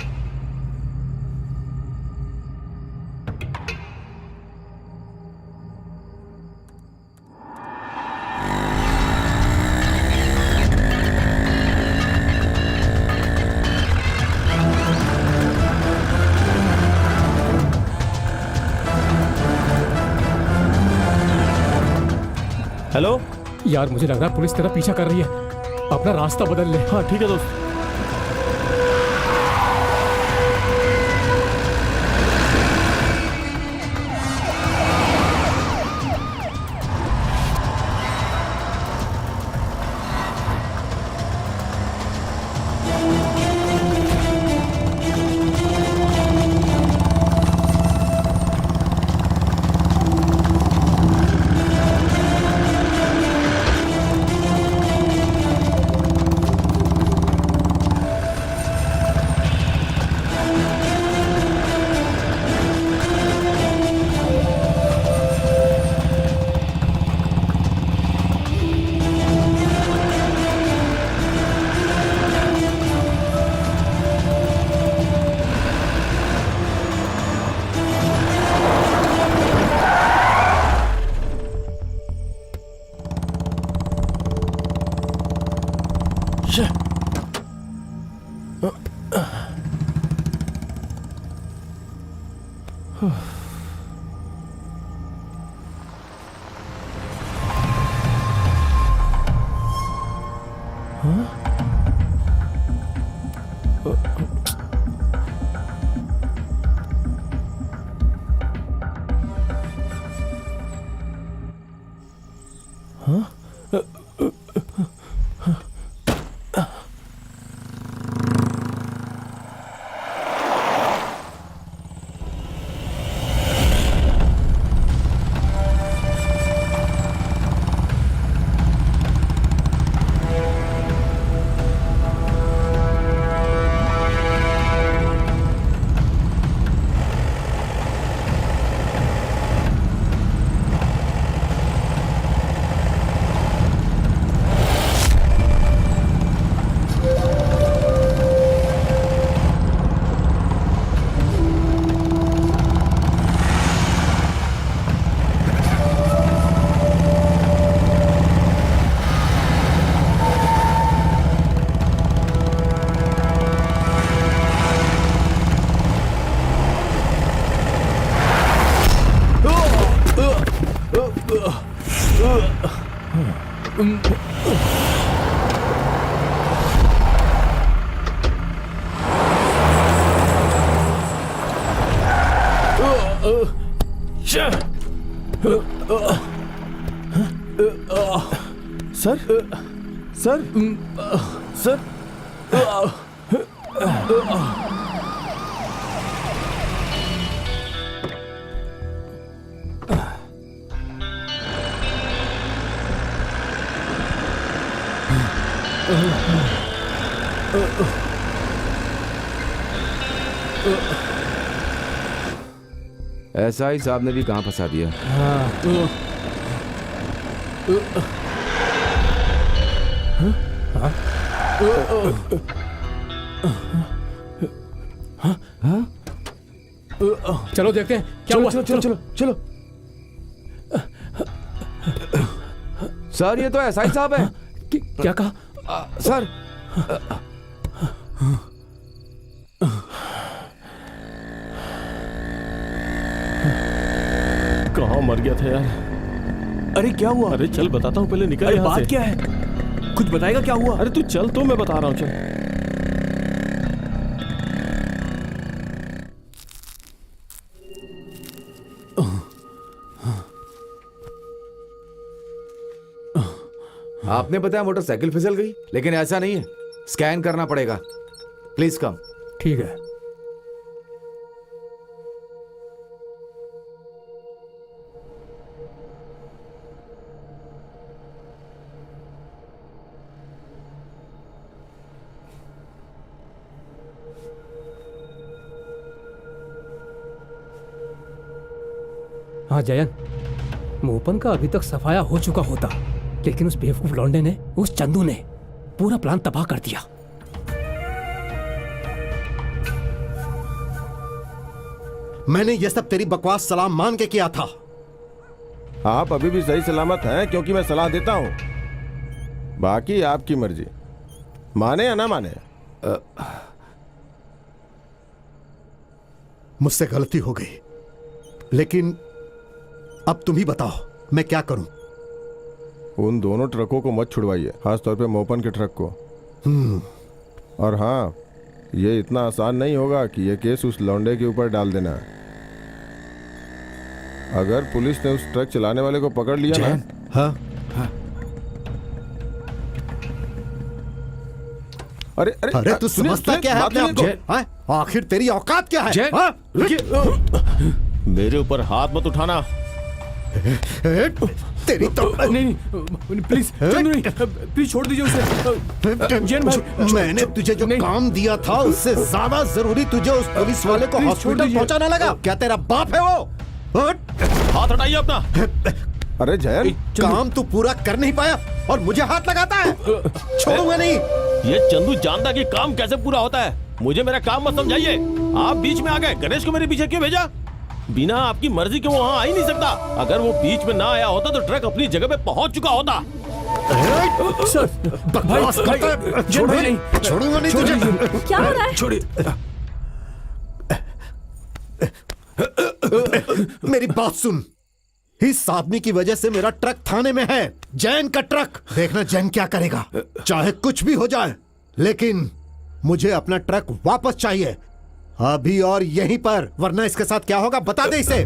हेलो। यार, मुझे लग रहा है पुलिस तेरा पीछा कर रही है। अपना रास्ता बदल ले। हाँ ठीक है दोस्त। सर सर सर एसआई साहब ने भी कहाँ फंसा दिया। चलो देखते हैं क्या हुआ। चलो चलो चलो चलो। सर, ये तो एसआई साहब है। क्या कहा? सर, कहाँ मर गया था यार? अरे क्या हुआ? अरे चल बताता हूँ, पहले निकल अरे यहाँ बात से। क्या है? कुछ बताएगा क्या हुआ? अरे तू चल, तो मैं बता रहा हूँ, चल। आपने बताया मोटरसाइकिल फिसल गई, लेकिन ऐसा नहीं है, स्कैन करना पड़ेगा। Please come. ठीक है। हाँ जयन, मोपन का अभी तक सफाया हो चुका होता, लेकिन उस बेवकूफ लौंडे ने, उस चंदू ने पूरा प्लान तबाह कर दिया। मैंने ये सब तेरी बकवास सलाम मान के किया था। आप अभी भी सही सलामत हैं क्योंकि मैं सलाह देता हूं, बाकी आपकी मर्जी, माने या ना माने। मुझसे गलती हो गई, लेकिन अब तुम ही बताओ मैं क्या करूं। उन दोनों ट्रकों को मत छुड़वाइए, खासतौर पे मोपन के ट्रक को। और हाँ, ये इतना आसान नहीं होगा कि ये केस उस लौंडे के ऊपर डाल देना। अगर पुलिस ने उस ट्रक चलाने वाले को पकड़ लिया ना। हाँ? अरे अरे अरे तू सुनिए, समझता सुनिए, क्या है बात अपने आप सुनिए। को? हाँ? आखिर तेरी औकात क्या है? जैन, हाँ? मेरे ऊपर हाथ मत उठाना। तेरी तो नहीं प्लीज चंदू नहीं, प्लीज छोड़ दीजिए उसे। जैन भाई, मैंने तुझे जो काम दिया था उससे ज्यादा जरूरी तुझे उस पुलिस वाले को प्लीज छोड़ हॉस्पिटल दीजिए। पहुंचाना लगा। क्या तेरा बाप है वो? हट! हाथ हटाइए अपना। अरे जयन, काम तू पूरा कर नहीं पाया और मुझे हाथ लगाता है। छोड़ूंगा नहीं। ये चंदू जानता कि काम कैसे पूरा होता है। मुझे मेरा काम मत समझाइए। आप बीच में आ गए। गणेश को मेरे पीछे क्यों भेजा? बिना आपकी मर्जी के वो वहां आ ही नहीं सकता। अगर वो बीच में ना आया होता तो ट्रक अपनी जगह पे पहुंच चुका होता। सर बकवास करता है। जैन भाई नहीं, छोड़ूंगा नहीं तुझे। क्या हो रहा है? छोड़िए। मेरी बात सुन, इस आदमी की वजह से मेरा ट्रक थाने में है, जैन का ट्रक। देखना जैन क्या करेगा, चाहे कुछ भी हो जाए, लेकिन मुझे अपना ट्रक वापस चाहिए, अभी और यहीं पर, वरना इसके साथ क्या होगा बता दे इसे।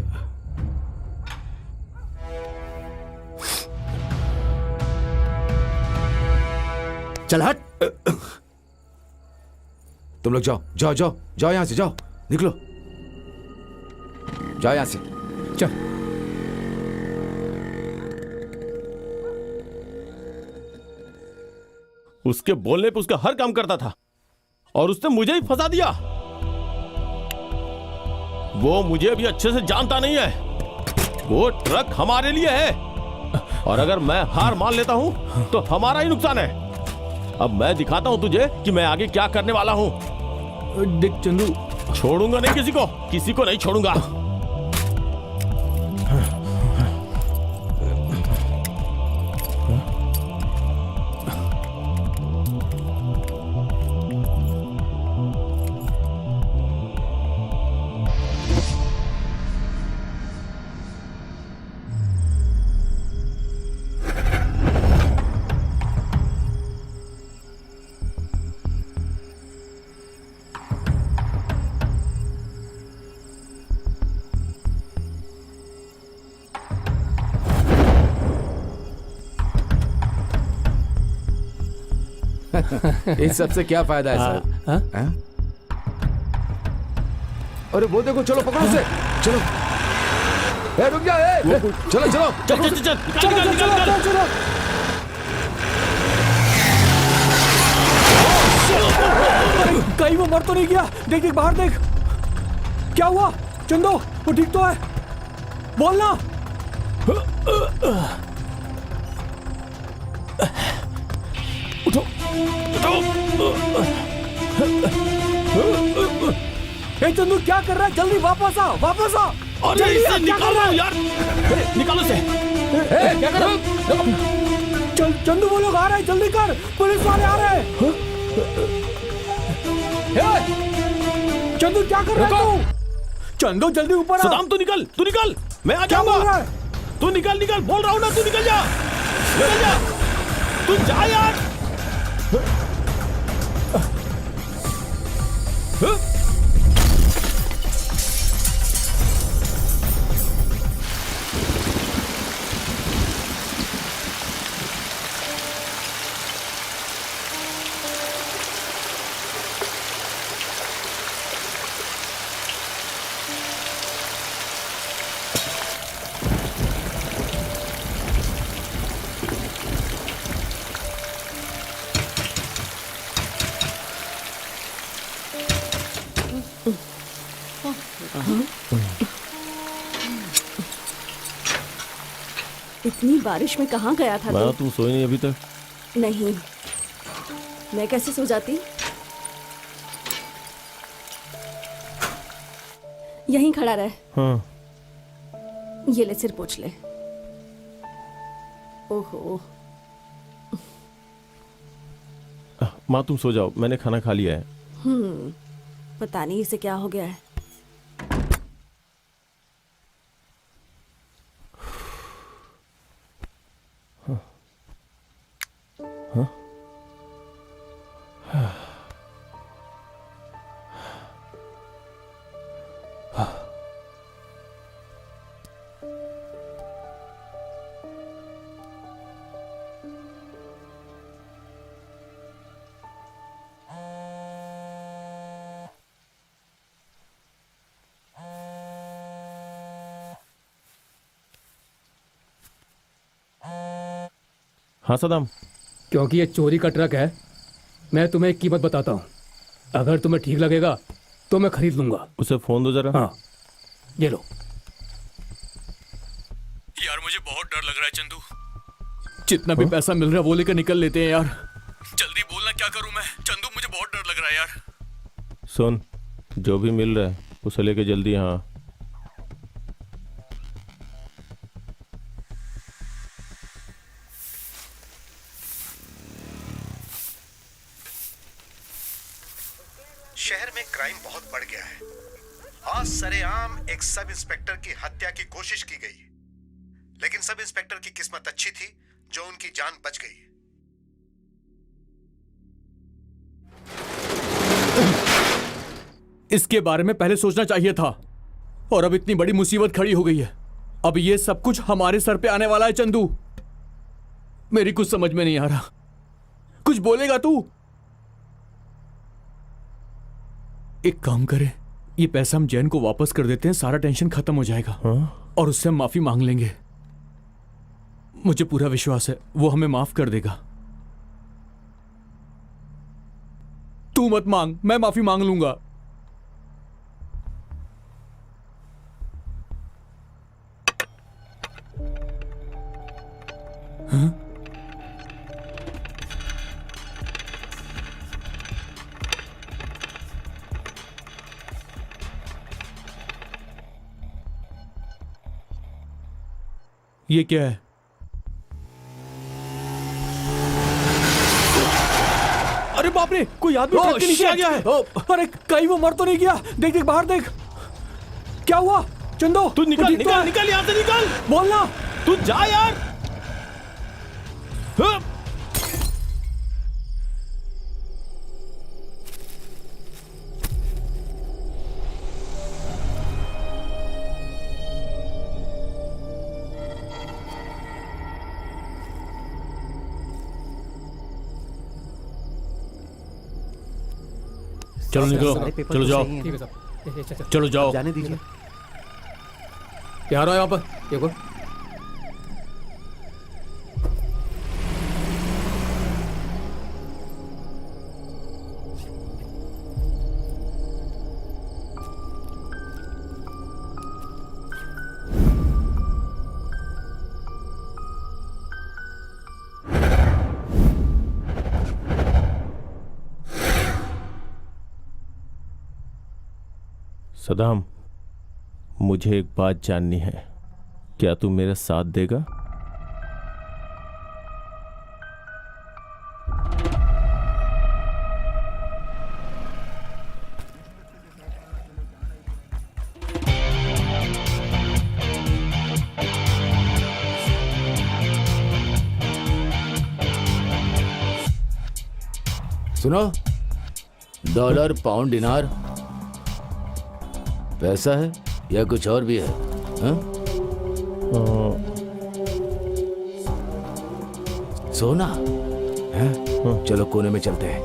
चल हट। तुम लोग जाओ जाओ जाओ जाओ, यहां से जाओ, निकलो, जाओ यहां से। चल। उसके बोलने पे उसका हर काम करता था और उसने मुझे ही फंसा दिया। वो मुझे अभी अच्छे से जानता नहीं है। वो ट्रक हमारे लिए है और अगर मैं हार मान लेता हूं तो हमारा ही नुकसान है। अब मैं दिखाता हूं तुझे कि मैं आगे क्या करने वाला हूं। देख चंदू, छोड़ूंगा नहीं किसी को नहीं छोड़ूंगा। इस सबसे क्या फायदा है सर? हाँ? अरे वो देखो, चलो पकड़ो उसे, चलो। ए, रुक जा, चलो चलो चल। कहीं वो मर तो नहीं गया? देख देख बाहर देख, क्या हुआ? चंदू वो ठीक तो है? बोलना। उठो। ए चंदू क्या कर रहा है? जल्दी वापस आ, वापस आ। अरे इसे निकालो यार, निकालो इसे। क्या कर रहे हो? चल चंदू, वो लोग आ रहे हैं, जल्दी कर, पुलिस वाले आ रहे हैं। चंदू क्या कर रहा है तू? चंदू जल्दी ऊपर आ। सदाम तू निकल, मैं आ क्या बोल रहा जाऊंगा। है? तू निकल, बोल रहा हूं ना, तू निकल जा, तू जा यार। इतनी बारिश में कहाँ गया था मैं तू? तुम सोई नहीं अभी तक? नहीं, मैं कैसे सो जाती? यहीं खड़ा रह। हाँ। ये ले, सिर पोंछ ले। ओहो, माँ तुम सो जाओ, मैंने खाना खा लिया है। पता नहीं इसे क्या हो गया है। हाँ सदाम। क्योंकि ये चोरी का ट्रक है, मैं तुम्हें एक कीमत बताता हूँ। अगर तुम्हें ठीक लगेगा तो मैं खरीद लूंगा। उसे फोन दो जरा। हाँ, ये लो। यार मुझे बहुत डर लग रहा है चंदू। जितना भी पैसा मिल रहा है वो लेकर निकल लेते हैं यार। जल्दी बोलना, क्या करूं मैं? चंदू मुझे बहुत डर लग रहा है यार। सुन, जो भी मिल रहा है उसे लेके जल्दी यहाँ। शहर में क्राइम बहुत बढ़ गया है। आज सरेआम एक सब इंस्पेक्टर की हत्या की कोशिश की गई, लेकिन सब इंस्पेक्टर की किस्मत अच्छी थी जो उनकी जान बच गई। इसके बारे में पहले सोचना चाहिए था, और अब इतनी बड़ी मुसीबत खड़ी हो गई है। अब ये सब कुछ हमारे सर पे आने वाला है चंदू। मेरी कुछ समझ में नहीं आ रहा। कुछ बोलेगा तू? एक काम करे, ये पैसा हम जैन को वापस कर देते हैं, सारा टेंशन खत्म हो जाएगा। हाँ? और उससे हम माफी मांग लेंगे। मुझे पूरा विश्वास है वो हमें माफ कर देगा। तू मत मांग, मैं माफी मांग लूंगा। हाँ? ये क्या है? अरे बाप रे, कोई आदमी ट्रक के नीचे आ गया है। अरे कहीं वो मर तो नहीं गया? देख देख बाहर देख। क्या हुआ चंदो? तू निकल ठीक तो है? निकल यहाँ से निकल। बोलना। तू जा यार। हाँ। चलो निकलो, चलो जाओ, ठीक है साहब। चलो जाओ। जाने दीजिए। क्या रहा है यहाँ पर? देखो, सदाम, मुझे एक बात जाननी है, क्या तू मेरा साथ देगा? सुनो, डॉलर, पाउंड, दिनार पैसा है या कुछ और भी है? हाँ? सोना है? चलो कोने में चलते हैं।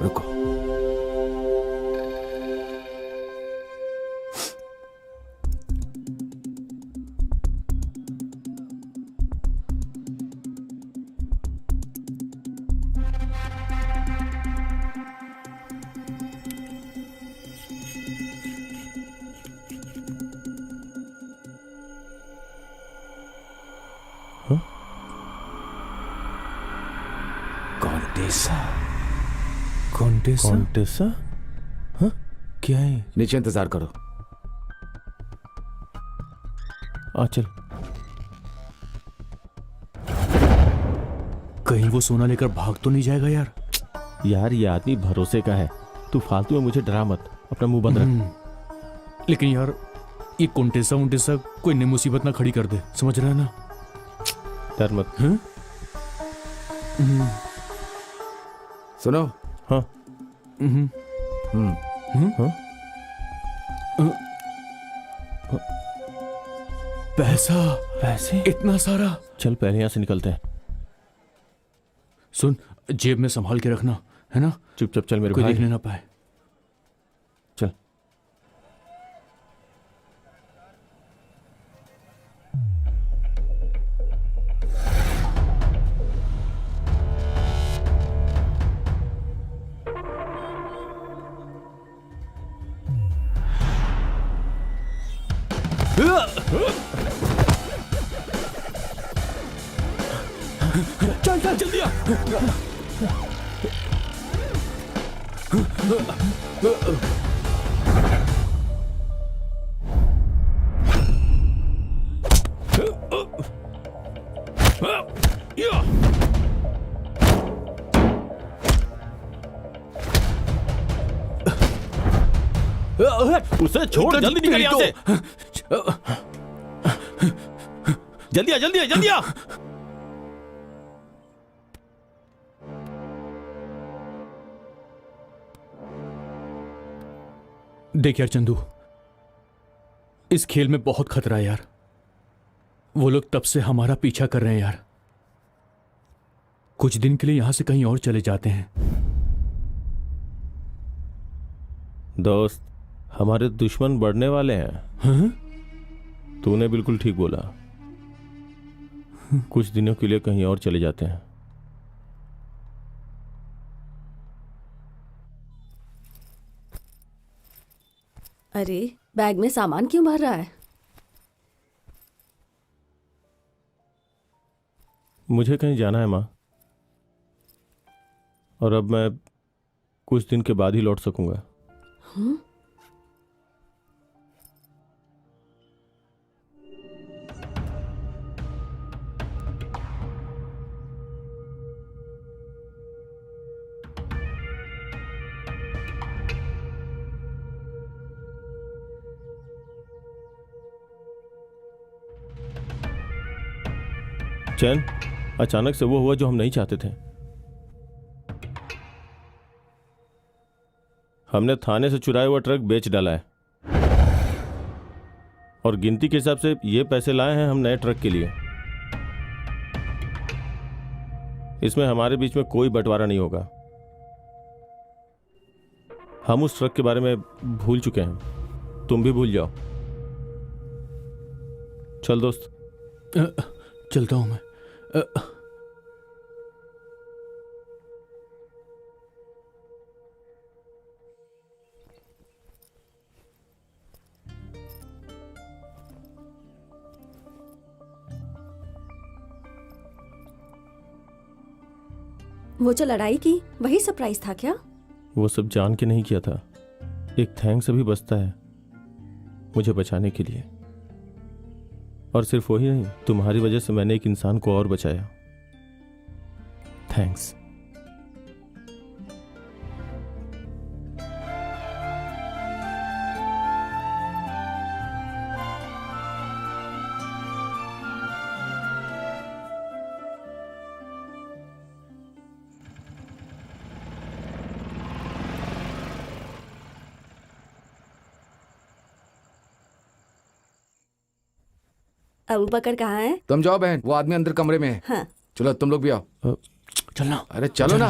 रुको। कॉन्टेसा कॉन्टेसा कॉन्टेसा? हाँ, क्या है? नीचे इंतजार करो। आ चल। कहीं वो सोना लेकर भाग तो नहीं जाएगा यार? यार ये आदमी भरोसे का है, तू फालतू में मुझे डरा मत, अपना मुंह बंद रख। लेकिन यार ये कॉन्टेसा उन्टेसा कोई नई मुसीबत ना खड़ी कर दे, समझ रहा है ना? डर मत। सुनो। हाँ। पैसा, पैसे? इतना सारा? चल पहले यहाँ से निकलते हैं। सुन, जेब में संभाल के रखना, है ना? चुपचाप चल मेरे कोई भाई। देखने ना पाए। चल। चल चल जल्दी आ। उसे छोड़, जल्दी निकल यहाँ से। जल्दी आ, जल्दी आ, जल्दी आ। देख यार चंदू, इस खेल में बहुत खतरा है यार। वो लोग तब से हमारा पीछा कर रहे हैं यार। कुछ दिन के लिए यहां से कहीं और चले जाते हैं। दोस्त, हमारे दुश्मन बढ़ने वाले हैं। हाँ? तूने बिल्कुल ठीक बोला। कुछ दिनों के लिए कहीं और चले जाते हैं। अरे बैग में सामान क्यों भर रहा है? मुझे कहीं जाना है माँ, और अब मैं कुछ दिन के बाद ही लौट सकूंगा। चैन, अचानक से वो हुआ जो हम नहीं चाहते थे। हमने थाने से चुराया हुआ ट्रक बेच डाला है, और गिनती के हिसाब से ये पैसे लाए हैं हम नए ट्रक के लिए। इसमें हमारे बीच में कोई बंटवारा नहीं होगा। हम उस ट्रक के बारे में भूल चुके हैं, तुम भी भूल जाओ। चल दोस्त। चलता हूं मैं। वो जो लड़ाई की, वही सरप्राइज था क्या? वो सब जान के नहीं किया था। एक थैंक्स अभी बचता है मुझे बचाने के लिए, और सिर्फ वही नहीं, तुम्हारी वजह से मैंने एक इंसान को और बचाया। थैंक्स। अबू बकर कहाँ है? तुम जाओ बहन, वो आदमी अंदर कमरे में है। हाँ। चलो तुम लोग भी आओ। चलना। अरे चलो ना।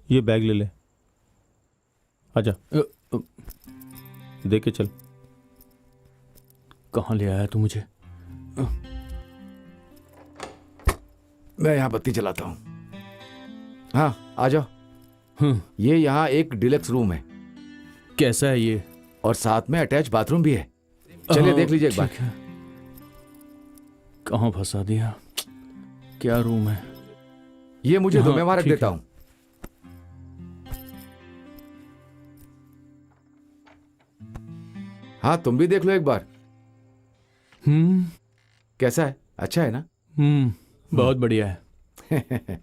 ये बैग ले ले, आजा। दे के चल। कहाँ ले आया तू मुझे? मैं यहाँ बत्ती जलाता हूँ। हाँ आ जाओ। ये यहाँ एक डिलक्स रूम है। कैसा है ये? और साथ में अटैच बाथरूम भी है। चलिए देख लीजिए एक बार। कहाँ फंसा दिया? क्या रूम है? ये मुझे दो, हाँ, मैं वहां रख ठीक देता है। हूँ। हाँ, तुम भी देख लो एक बार। कैसा है? अच्छा है ना? बहुत बढ़िया है।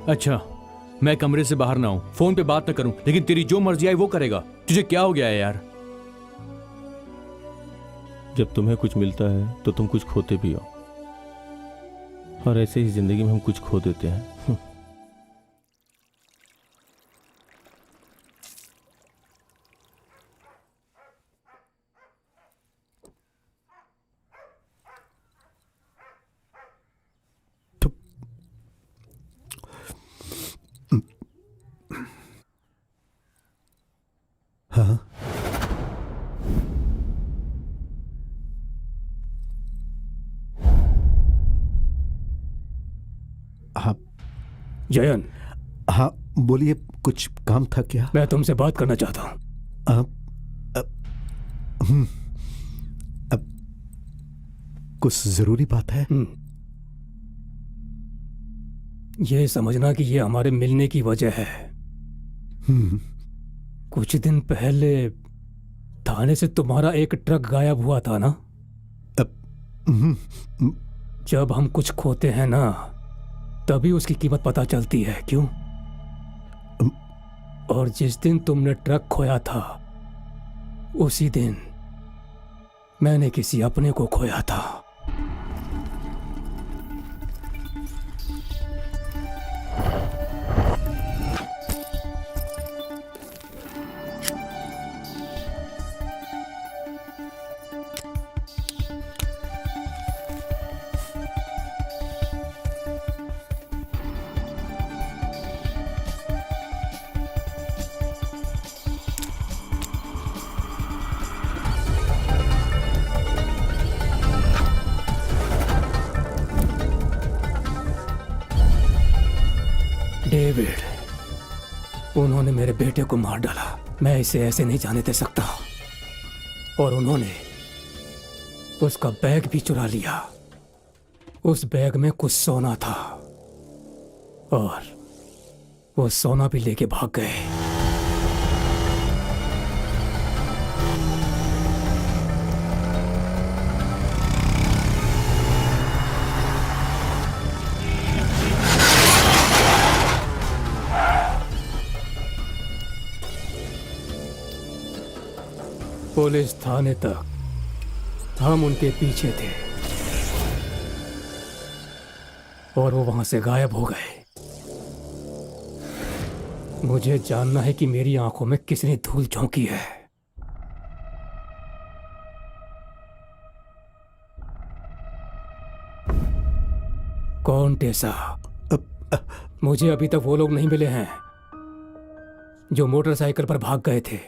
अच्छा, मैं कमरे से बाहर ना हूं, फोन पे बात ना करूं, लेकिन तेरी जो मर्जी आई वो करेगा। तुझे क्या हो गया है यार? जब तुम्हें कुछ मिलता है तो तुम कुछ खोते भी हो, और ऐसे ही जिंदगी में हम कुछ खो देते हैं। हाँ, हाँ, जयन, हाँ, बोलिए, कुछ काम था क्या? मैं तुमसे बात करना चाहता हूं। अब कुछ जरूरी बात है? ये समझना कि ये हमारे मिलने की वजह है। कुछ दिन पहले थाने से तुम्हारा एक ट्रक गायब हुआ था ना? जब हम कुछ खोते हैं ना, तभी उसकी कीमत पता चलती है, क्यों? और जिस दिन तुमने ट्रक खोया था, उसी दिन मैंने किसी अपने को खोया था। डेविड, उन्होंने मेरे बेटे को मार डाला। मैं इसे ऐसे नहीं जाने दे सकता। और उन्होंने उसका बैग भी चुरा लिया। उस बैग में कुछ सोना था और वो सोना भी लेके भाग गए। पुलिस थाने तक हम उनके पीछे थे और वो वहां से गायब हो गए। मुझे जानना है कि मेरी आंखों में किसने धूल झोंकी है। कौन टेसा? मुझे अभी तक वो लोग नहीं मिले हैं जो मोटरसाइकिल पर भाग गए थे।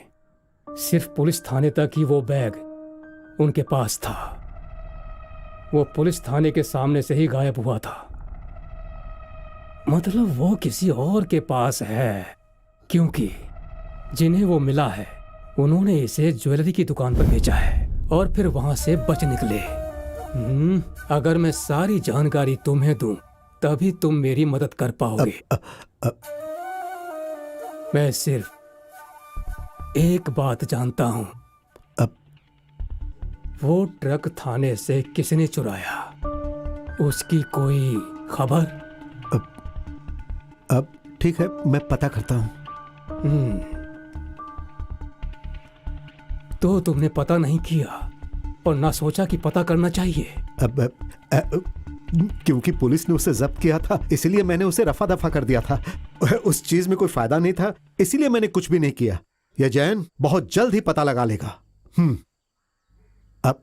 सिर्फ पुलिस थाने तक ही वो बैग उनके पास था। वो पुलिस थाने के सामने से ही गायब हुआ था। मतलब वो किसी और के पास है, क्योंकि जिन्हें वो मिला है उन्होंने इसे ज्वेलरी की दुकान पर बेचा है और फिर वहां से बच निकले। अगर मैं सारी जानकारी तुम्हें दूं तभी तुम मेरी मदद कर पाओगे। मैं सिर्फ एक बात जानता हूं, वो ट्रक थाने से किसने चुराया, उसकी कोई खबर? अब ठीक है, मैं पता करता हूं। तो तुमने पता नहीं किया और ना सोचा कि पता करना चाहिए? क्योंकि पुलिस ने उसे जब्त किया था, इसलिए मैंने उसे रफा दफा कर दिया था। उस चीज में कोई फायदा नहीं था, इसीलिए मैंने कुछ भी नहीं किया। यह जैन बहुत जल्द ही पता लगा लेगा। अब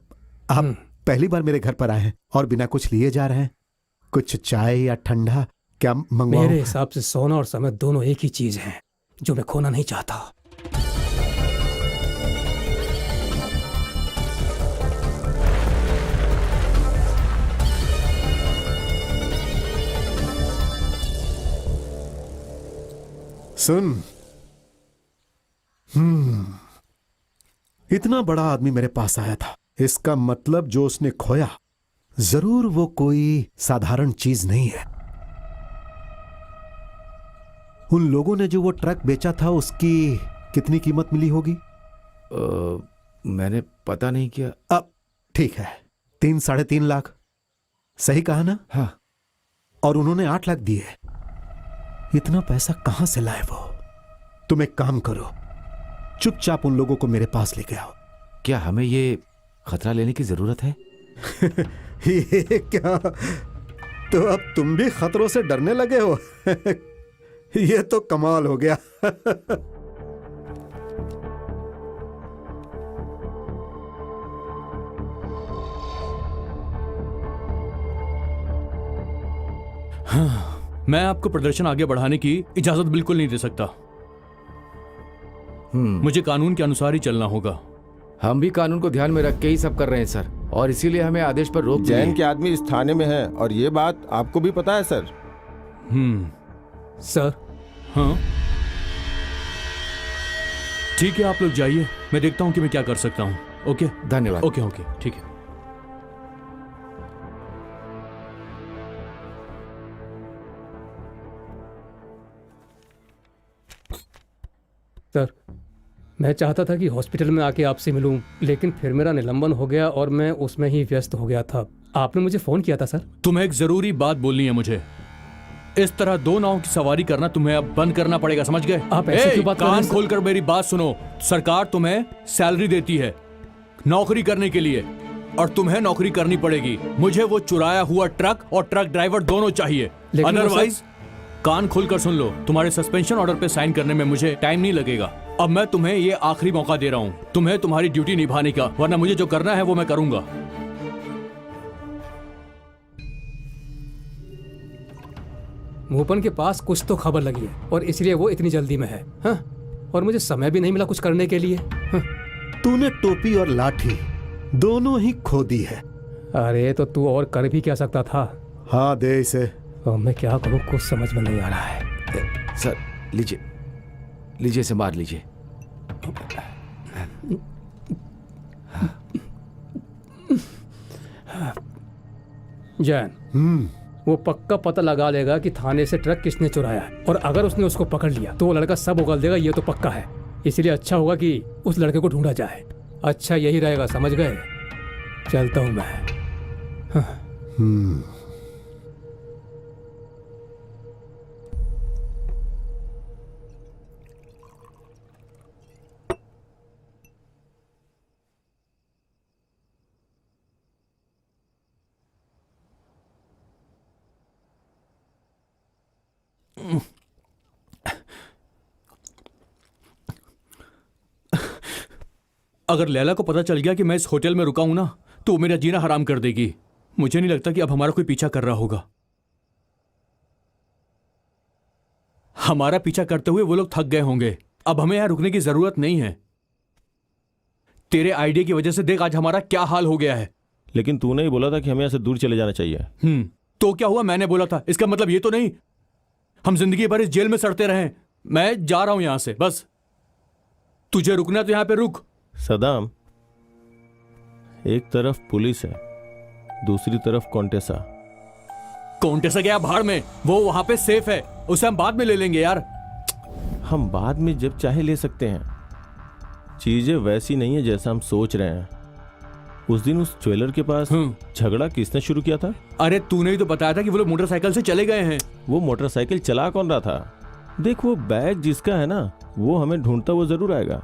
आप पहली बार मेरे घर पर आए हैं और बिना कुछ लिए जा रहे हैं। कुछ चाय या ठंडा क्या मंगवाऊं? मेरे हिसाब से सोना और समय दोनों एक ही चीज हैं जो मैं खोना नहीं चाहता। सुन, इतना बड़ा आदमी मेरे पास आया था, इसका मतलब जो उसने खोया जरूर वो कोई साधारण चीज नहीं है। उन लोगों ने जो वो ट्रक बेचा था उसकी कितनी कीमत मिली होगी? मैंने पता नहीं किया। अब ठीक है, 3-3.5 लाख, सही कहा ना? हाँ। और उन्होंने 8 लाख दिए। इतना पैसा कहां से लाए वो? तुम एक काम करो, चुपचाप उन लोगों को मेरे पास लेके आओ। क्या हमें ये खतरा लेने की जरूरत है? ये क्या, तो अब तुम भी खतरों से डरने लगे हो? ये तो कमाल हो गया। मैं आपको प्रदर्शन आगे बढ़ाने की इजाजत बिल्कुल नहीं दे सकता। मुझे कानून के अनुसार ही चलना होगा। हम भी कानून को ध्यान में रख के ही सब कर रहे हैं सर, और इसीलिए हमें आदेश पर रोक दिए। जैन के आदमी इस थाने में है और ये बात आपको भी पता है सर? सर। हाँ ठीक है, आप लोग जाइए, मैं देखता हूँ कि मैं क्या कर सकता हूँ। ओके, धन्यवाद। ओके ओके, ठीक है। सर, मैं चाहता था कि हॉस्पिटल में आके आपसे मिलूं, लेकिन फिर मेरा निलंबन हो गया और मैं उसमें ही व्यस्त हो गया था। आपने मुझे फोन किया था सर। तुम्हें एक जरूरी बात बोलनी है मुझे। इस तरह 2 नाव की सवारी करना तुम्हें अब बंद करना पड़ेगा, समझ गए? आप ऐसे क्यों बात कर रहे हैं कान सर? खोलकर मेरी बात सुनो। सरकार तुम्हें सैलरी देती है नौकरी करने के लिए, और तुम्हें नौकरी करनी पड़ेगी। मुझे वो चुराया हुआ ट्रक और ट्रक ड्राइवर दोनों चाहिए, लेकिन वो अदरवाइज कान खोलकर सुन लो, तुम्हारे सस्पेंशन ऑर्डर पे साइन करने में मुझे टाइम नहीं लगेगा। अब मैं तुम्हें ये आखिरी मौका दे रहा हूँ, तुम्हें तुम्हारी ड्यूटी निभाने का, वरना मुझे जो करना है वो मैं करूंगा। मोहपन के पास कुछ तो खबर लगी है और इसलिए वो इतनी जल्दी में है। हाँ? और मुझे समय भी नहीं मिला कुछ करने के लिए। हाँ? तूने टोपी और लाठी दोनों ही खो दी है। अरे तो तू और कर भी क्या सकता था? हाँ, दे इसे। और मैं क्या करूँ, कुछ समझ में नहीं आ रहा है। सर लीजिए, लीजिए, इसे मार लीजिए। जैन, वो पक्का पता लगा लेगा कि थाने से ट्रक किसने चुराया है, और अगर उसने उसको पकड़ लिया तो वो लड़का सब उगल देगा, ये तो पक्का है। इसलिए अच्छा होगा कि उस लड़के को ढूंढा जाए। अच्छा यही रहेगा, समझ गए? चलता हूं मैं। हाँ। अगर लैला को पता चल गया कि मैं इस होटल में रुका हूं ना, तो वो मेरा जीना हराम कर देगी। मुझे नहीं लगता कि अब हमारा कोई पीछा कर रहा होगा। हमारा पीछा करते हुए वो लोग थक गए होंगे। अब हमें यहां रुकने की जरूरत नहीं है। तेरे आइडिया की वजह से देख आज हमारा क्या हाल हो गया है। लेकिन तूने ही बोला था कि हमें यहाँ से दूर चले जाना चाहिए। तो क्या हुआ? मैंने बोला था, इसका मतलब ये तो नहीं हम जिंदगी भर इस जेल में सड़ते रहें। मैं जा रहा हूं यहां से, बस तुझे रुकना तो यहां पे रुक। सदाम, एक तरफ पुलिस है, दूसरी तरफ कॉन्टेसा। कॉन्टेसा गया भाड़ में, वो वहां पे सेफ है, उसे हम बाद में ले लेंगे यार। हम बाद में जब चाहे ले सकते हैं। चीजें वैसी नहीं है जैसा हम सोच रहे हैं। उस दिन उस ज्वेलर के पास झगड़ा किसने शुरू किया था? अरे तूने ही तो बताया था कि वो लोग मोटरसाइकिल से चले गए हैं। वो मोटरसाइकिल चला कौन रहा था? देख, वो बैग जिसका है ना, वो हमें ढूंढता वो जरूर आएगा।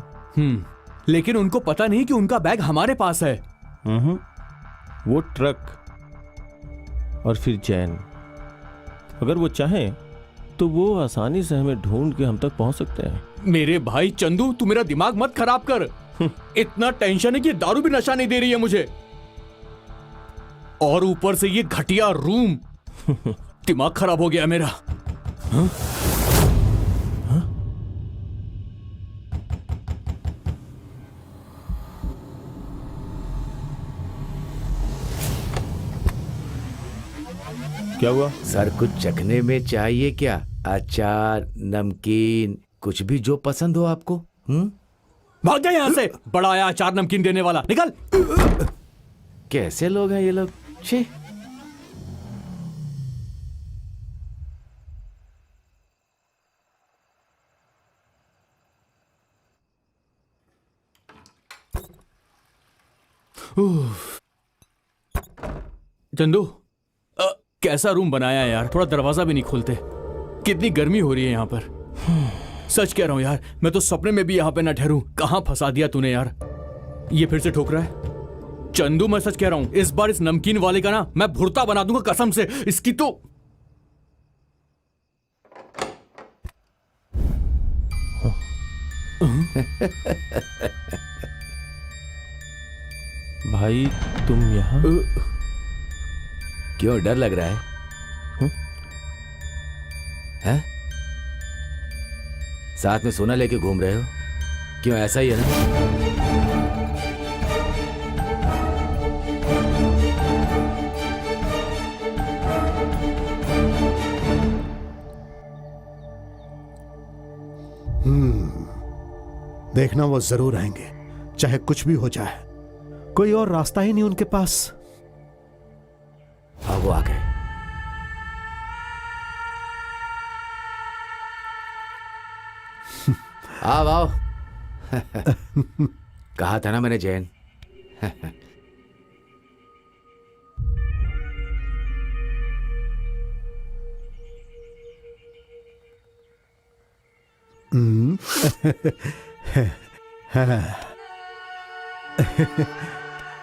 लेकिन उनको पता नहीं कि उनका बैग हमारे पास है। वो ट्रक और फिर जैन, अगर वो चाहें तो वो आसानी से हमें ढूंढ के हम तक पहुंच सकते हैं। मेरे भाई चंदू, तू मेरा दिमाग मत खराब कर। इतना टेंशन है कि दारू भी नशा नहीं दे रही है मुझे, और ऊपर से ये घटिया रूम। दिमाग खराब हो गया मेरा। क्या हुआ? सर कुछ चखने में चाहिए क्या? अचार, नमकीन, कुछ भी जो पसंद हो आपको। भाग जा यहाँ से, बड़ा आया अचार नमकीन देने वाला, निकल। कैसे लोग हैं ये लोग, छी। चंदू, कैसा रूम बनाया है यार, थोड़ा दरवाजा भी नहीं खोलते। कितनी गर्मी हो रही है यहाँ पर। सच कह रहा हूँ यार, मैं तो सपने में भी यहाँ पे ना ठहरूं। कहाँ फंसा दिया तूने यार। ये फिर से ठोक रहा है। चंदू, मैं सच कह रहा हूँ, इस बार इस नमकीन वाले का ना मैं भुर्ता बना दूंगा कसम से। इसकी तो भाई तुम यहाँ? क्यों, डर लग रहा है? हैं? साथ में सोना लेके घूम रहे हो? क्यों, ऐसा ही है ना? देखना वो जरूर आएंगे, चाहे कुछ भी हो जाए। कोई और रास्ता ही नहीं उनके पास। हाँ, वो आ गए। आओ आओ। कहा था ना मैंने, जैन।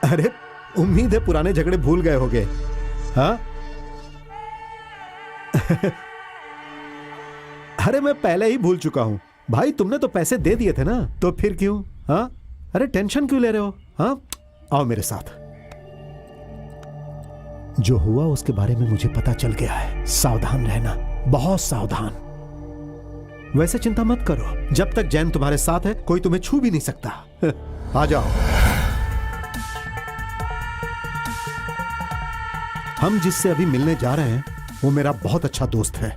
अरे, उम्मीद है पुराने झगड़े भूल गए होगे। हाँ? अरे, मैं पहले ही भूल चुका हूं भाई। तुमने तो पैसे दे दिए थे ना, तो फिर क्यों? हाँ? अरे, टेंशन क्यों ले रहे हो? हाँ, आओ मेरे साथ। जो हुआ उसके बारे में मुझे पता चल गया है। सावधान रहना, बहुत सावधान। वैसे चिंता मत करो, जब तक जैन तुम्हारे साथ है कोई तुम्हें छू भी नहीं सकता। आ जाओ। हम जिससे अभी मिलने जा रहे हैं वो मेरा बहुत अच्छा दोस्त है।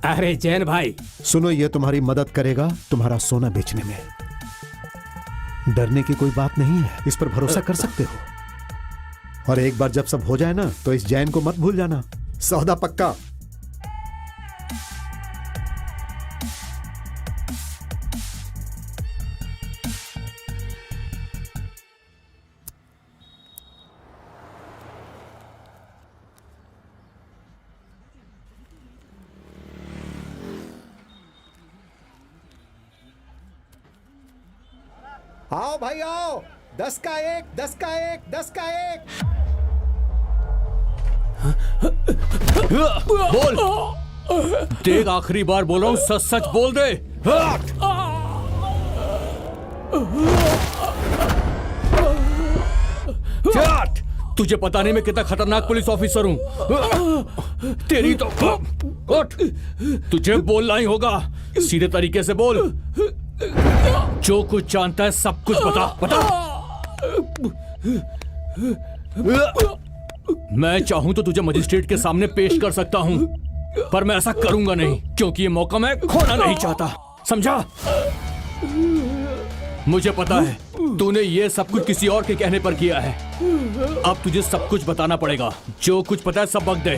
अरे जैन भाई, सुनो, ये तुम्हारी मदद करेगा तुम्हारा सोना बेचने में। डरने की कोई बात नहीं है, इस पर भरोसा कर सकते हो। और एक बार जब सब हो जाए ना, तो इस जैन को मत भूल जाना। सौदा पक्का। आओ भाई आओ, 10 का 1, 10 का 1, 10 का 1। बोल, देख आखिरी बार बोल रहा हूं, सच सच बोल दे। तुझे पता नहीं मैं कितना खतरनाक पुलिस ऑफिसर हूं। तेरी तो उठ, तुझे बोलना ही होगा। सीधे तरीके से बोल। जो कुछ जानता है सब कुछ बता बता। मैं चाहूं तो तुझे मजिस्ट्रेट के सामने पेश कर सकता हूं, पर मैं ऐसा करूंगा नहीं, क्योंकि ये मौका मैं खोना नहीं चाहता, समझा? मुझे पता है तूने ये सब कुछ किसी और के कहने पर किया है। अब तुझे सब कुछ बताना पड़ेगा। जो कुछ पता है सब बक दे।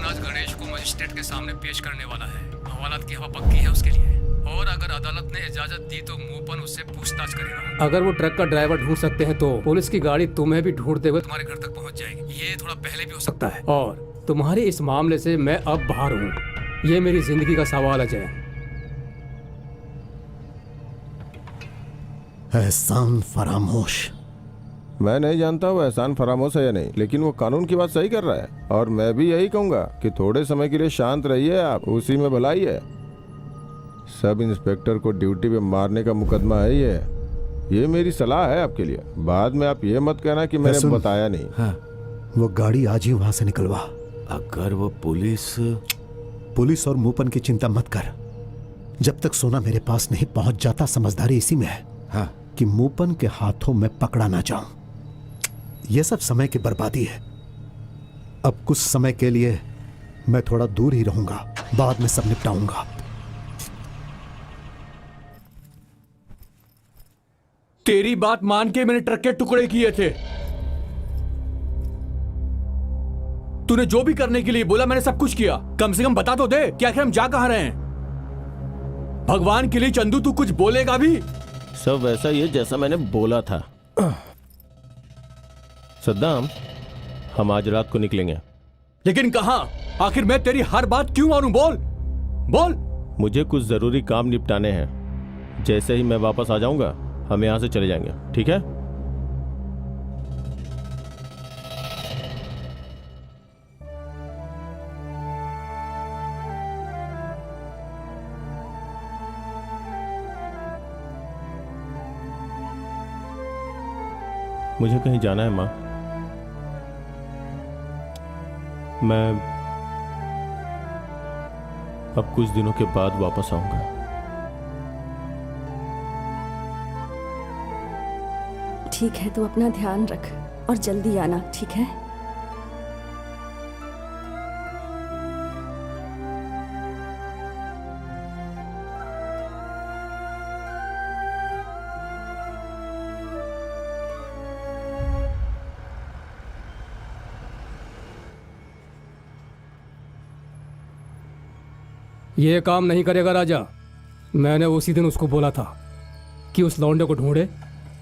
आज गणेश को मजिस्ट्रेट के सामने पेश करने वाला है। हवालात की हवा पक्की है उसके लिए, और अगर अदालत ने इजाजत दी तो मूपन उससे पूछताछ करेगा। अगर वो ट्रक का ड्राइवर ढूंढ सकते हैं तो पुलिस की गाड़ी तुम्हें भी ढूंढते हुए तुम्हारे घर तक पहुंच जाएगी। ये थोड़ा पहले भी हो सकता है। और तुम्हारे इस मामले से मैं अब बाहर हूँ। ये मेरी जिंदगी का सवाल है जैन। एहसान फरामोश। मैं नहीं जानता वो एहसान फरामोश है या नहीं, लेकिन वो कानून की बात सही कर रहा है। और मैं भी यही कहूंगा कि थोड़े समय के लिए शांत रहिए आप, उसी में भलाई है। सब इंस्पेक्टर को ड्यूटी पे मारने का मुकदमा है ये मेरी सलाह है आपके लिए। बाद में आप ये मत कहना कि मैंने बताया नहीं। हाँ। वो गाड़ी आज ही वहां से निकलवा। अगर वो पुलिस और मूपन की चिंता मत कर। जब तक सोना मेरे पास नहीं पहुंच जाता, समझदारी इसी में है। हाँ। कि मूपन के हाथों में पकड़ा ना जाऊं। यह सब समय की बर्बादी है। अब कुछ समय के लिए मैं थोड़ा दूर ही रहूंगा, बाद में सब निपटाऊंगा। तेरी बात मान के मैंने ट्रक के टुकड़े किए थे। तूने जो भी करने के लिए बोला मैंने सब कुछ किया। कम से कम बता तो दे कि आखिर हम जा कहां रहे हैं। भगवान के लिए चंदू तू कुछ बोलेगा भी? सब वैसा ही है जैसा मैंने बोला था। सद्दाम, हम आज रात को निकलेंगे। लेकिन कहां? आखिर मैं तेरी हर बात क्यों मानूं? बोल बोल। मुझे कुछ जरूरी काम निपटाने हैं। जैसे ही मैं वापस आ जाऊंगा हम यहां से चले जाएंगे, ठीक है? मुझे कहीं जाना है मां। मैं अब कुछ दिनों के बाद वापस आऊंगा। ठीक है, तू अपना ध्यान रख और जल्दी आना, ठीक है? ये काम नहीं करेगा राजा। मैंने उसी दिन उसको बोला था कि उस लौंडे को ढूंढे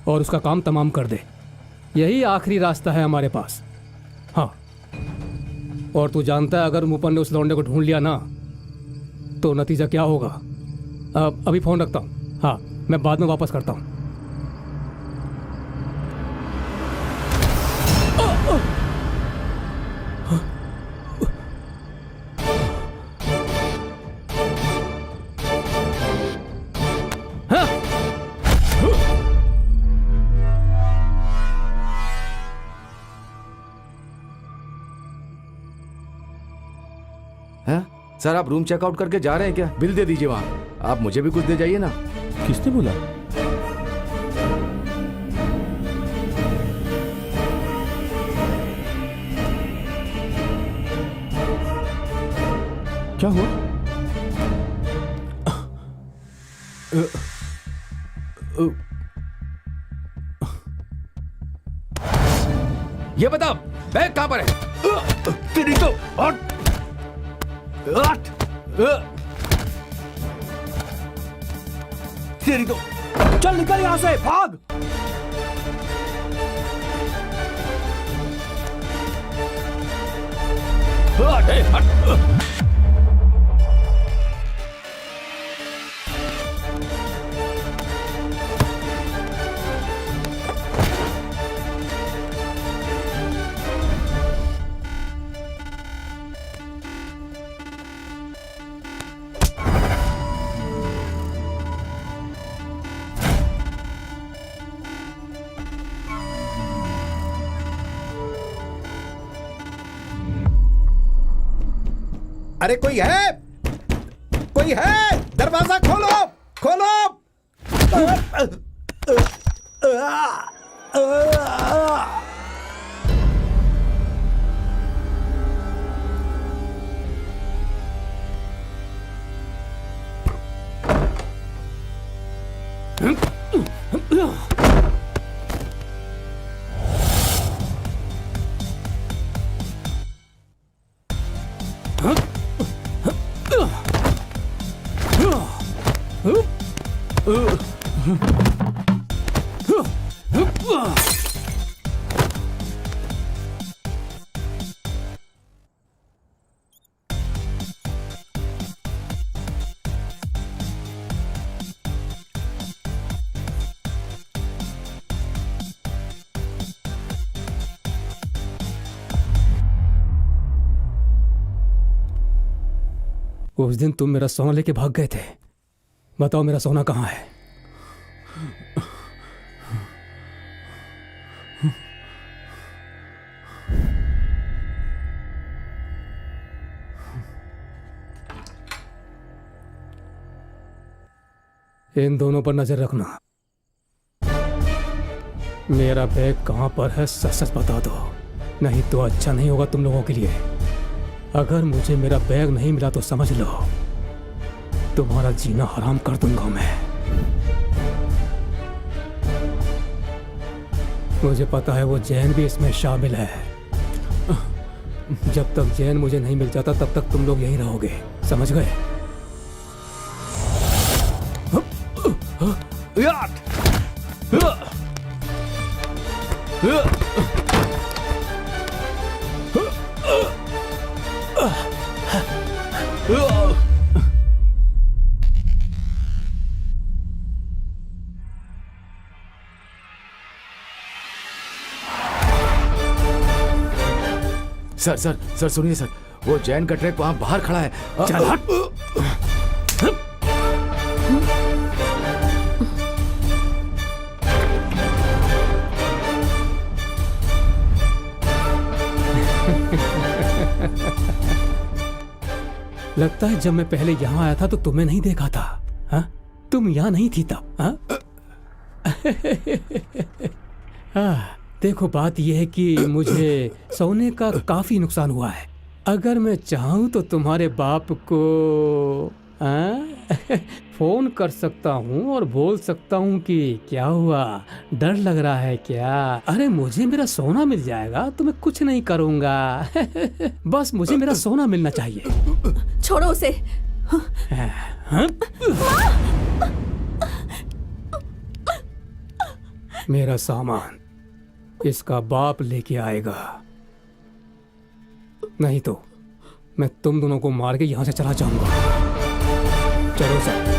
और उसका काम तमाम कर दे। यही आखिरी रास्ता है हमारे पास। हाँ, और तू जानता है अगर मुपन ने उस लौंडे को ढूंढ लिया ना तो नतीजा क्या होगा। अभी फ़ोन रखता हूँ। हाँ, मैं बाद में वापस करता हूँ। सर आप रूम चेकआउट करके जा रहे हैं क्या? बिल दे दीजिए वहां। आप मुझे भी कुछ दे जाइए ना। किसने बोला? क्या हुआ? ये बता बैग कहां पर है? तेरी तो तेरी तो चल निकल यहां से, भाग। अरे कोई है? कोई है? दरवाजा खोलो, खोलो। उस दिन तुम मेरा सोना लेके भाग गए थे। बताओ मेरा सोना कहाँ है? इन दोनों पर नजर रखना। मेरा बैग कहां पर है सच सच बता दो। नहीं तो अच्छा नहीं होगा तुम लोगों के लिए। अगर मुझे मेरा बैग नहीं मिला तो समझ लो तुम्हारा जीना हराम कर दूंगा मैं। मुझे पता है वो जैन भी इसमें शामिल है। जब तक जैन मुझे नहीं मिल जाता तब तक तुम लोग यहीं रहोगे, समझ गए? सर सर सर सुनिए सर, वो जैन का ट्रक वहां बाहर खड़ा है। चल हट। लगता है जब मैं पहले यहाँ आया था तो तुम्हें नहीं देखा था। हाँ, तुम यहाँ नहीं थी तब। हाँ? देखो बात यह है कि मुझे सोने का काफी नुकसान हुआ है। अगर मैं चाहूँ तो तुम्हारे बाप को फोन कर सकता हूँ और बोल सकता हूँ कि क्या हुआ, डर लग रहा है क्या? अरे मुझे मेरा सोना मिल जाएगा तो मैं कुछ नहीं करूँगा। बस मुझे मेरा सोना मिलना चाहिए। छोड़ो उसे। हाँ? मेरा सामान इसका बाप लेके आएगा, नहीं तो मैं तुम दोनों को मार के यहां से चला जाऊंगा। चलो सर।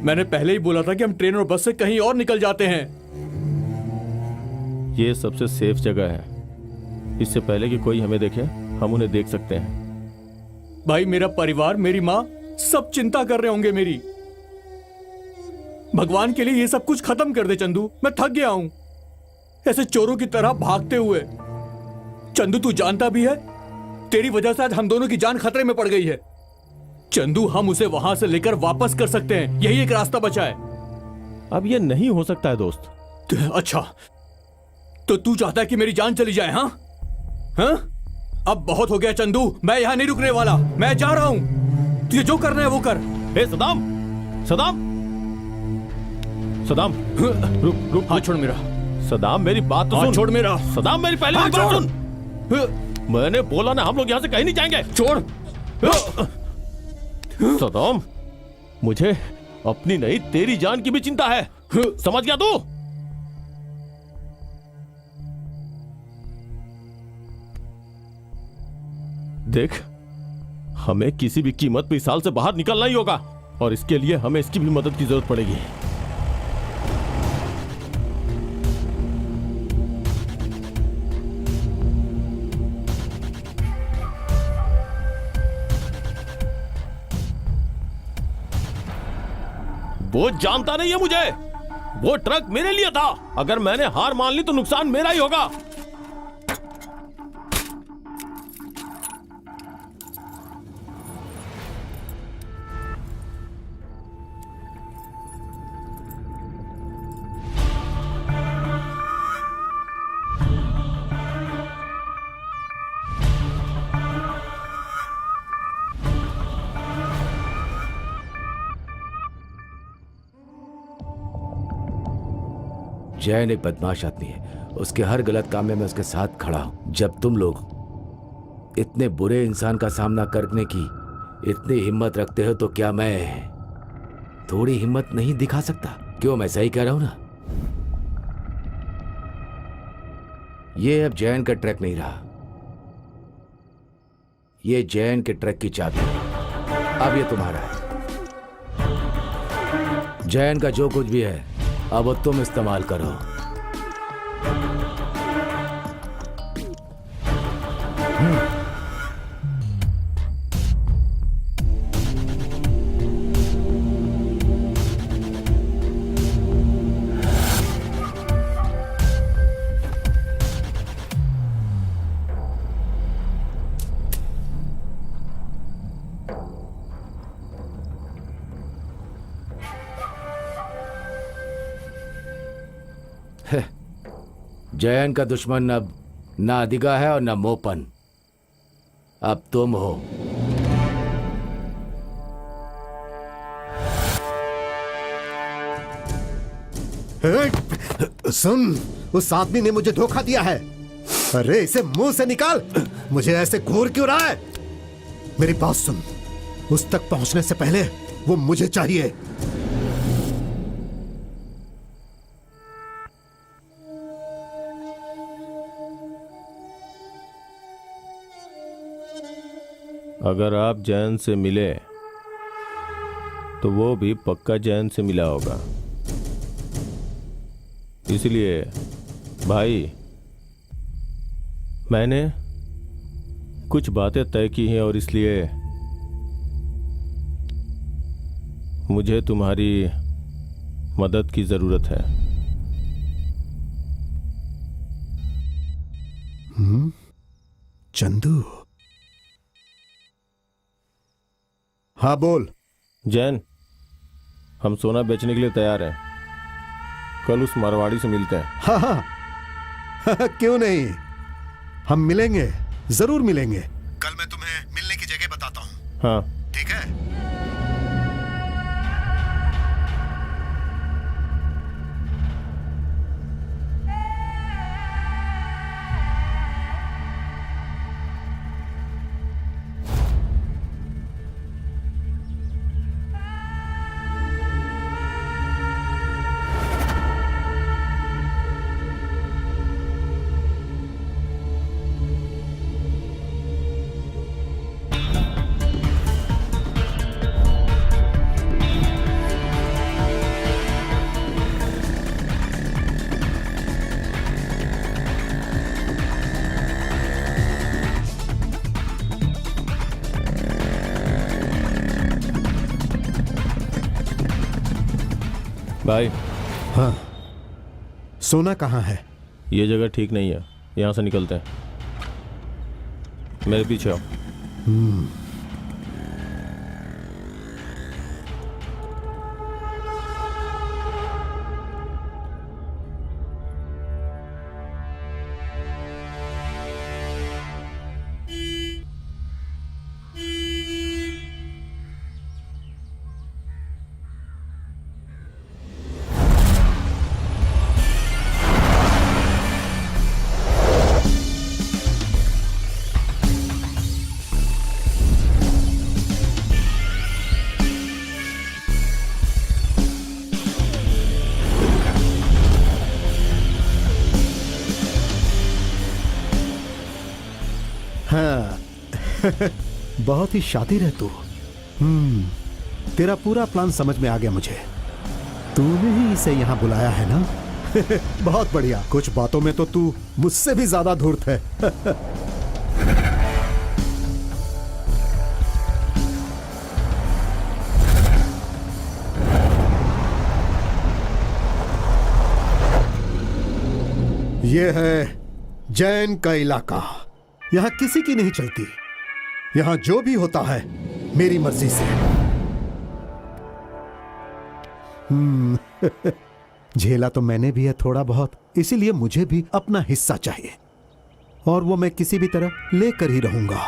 मैंने पहले ही बोला था कि हम ट्रेन और बस से कहीं और निकल जाते हैं। ये सबसे सेफ जगह है। इससे पहले कि कोई हमें देखे हम उन्हें देख सकते हैं। भाई मेरा परिवार, मेरी माँ सब चिंता कर रहे होंगे मेरी। भगवान के लिए ये सब कुछ खत्म कर दे चंदू, मैं थक गया हूं ऐसे चोरों की तरह भागते हुए। चंदू तू जानता भी है तेरी वजह से आज हम दोनों की जान खतरे में पड़ गई है। चंदू हम उसे वहां से लेकर वापस कर सकते हैं, यही एक रास्ता बचा है। अब ये नहीं हो सकता है दोस्त। अच्छा तो तू चाहता है कि मेरी जान चली जाए? हाँ हाँ, अब बहुत हो गया चंदू, मैं यहां नहीं रुकने वाला, मैं जा रहा हूं। तुझे जो करना है वो कर। हे सदाम, सदाम, सदाम, रुक रुक। हाथ छोड़ मेरा। सदाम मेरी बात तो सुन। छोड़ मेरा। सदाम मेरी पहले बात सुन। मैंने बोला ना हम लोग यहां से कहीं नहीं जाएंगे। छोड़। सदाम मुझे अपनी नहीं तेरी जान की भी चिंता है, समझ गया तू? देख हमें किसी भी कीमत पे इस साल से बाहर निकलना ही होगा और इसके लिए हमें इसकी भी मदद की जरूरत पड़ेगी। वो जानता नहीं है मुझे। वो ट्रक मेरे लिए था, अगर मैंने हार मान ली तो नुकसान मेरा ही होगा। जैन एक बदमाश आदमी है, उसके हर गलत काम में मैं उसके साथ खड़ा हूं। जब तुम लोग इतने बुरे इंसान का सामना करने की इतनी हिम्मत रखते हो तो क्या मैं थोड़ी हिम्मत नहीं दिखा सकता? क्यों, मैं सही कह रहा हूं ना? ये अब जैन का ट्रक नहीं रहा, ये जैन के ट्रक की चाबी है। अब ये तुम्हारा है। जैन का जो कुछ भी है अब वो तुम इस्तेमाल करो। जयन का दुश्मन अब ना अधिका है और ना मोपन, अब तुम हो। सुन, उस आदमी ने मुझे धोखा दिया है। अरे इसे मुंह से निकाल, मुझे ऐसे घूर क्यों रहा है? मेरी बात सुन, उस तक पहुंचने से पहले वो मुझे चाहिए। अगर आप जैन से मिले तो वो भी पक्का जैन से मिला होगा। इसलिए भाई, मैंने कुछ बातें तय की हैं और इसलिए मुझे तुम्हारी मदद की जरूरत है। चंदू। हाँ बोल। जैन, हम सोना बेचने के लिए तैयार हैं। कल उस मारवाड़ी से मिलते हैं। हाँ हाँ, क्यों नहीं, हम मिलेंगे, जरूर मिलेंगे। कल मैं तुम्हें मिलने की जगह बताता हूँ। हाँ ठीक है। भाई। हाँ, सोना कहाँ है? ये जगह ठीक नहीं है, यहाँ से निकलते हैं। मेरे पीछे आओ। हाँ, बहुत ही शातिर है तू। तेरा पूरा प्लान समझ में आ गया मुझे। तूने ही इसे यहाँ बुलाया है ना? बहुत बढ़िया। कुछ बातों में तो तू मुझसे भी ज्यादा धूर्त है। यह है जैन का इलाका। यहां किसी की नहीं चलती। यहां जो भी होता है मेरी मर्जी से। झेला तो मैंने भी है थोड़ा बहुत, इसीलिए मुझे भी अपना हिस्सा चाहिए, और वो मैं किसी भी तरह लेकर ही रहूंगा।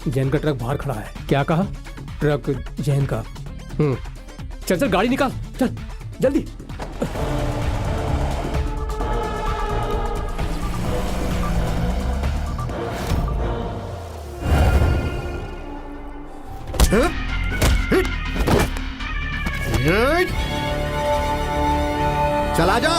जैन का ट्रक बाहर खड़ा है। क्या कहा? ट्रक जैन का। चल चल, गाड़ी निकाल, चल जल्दी। चला जा।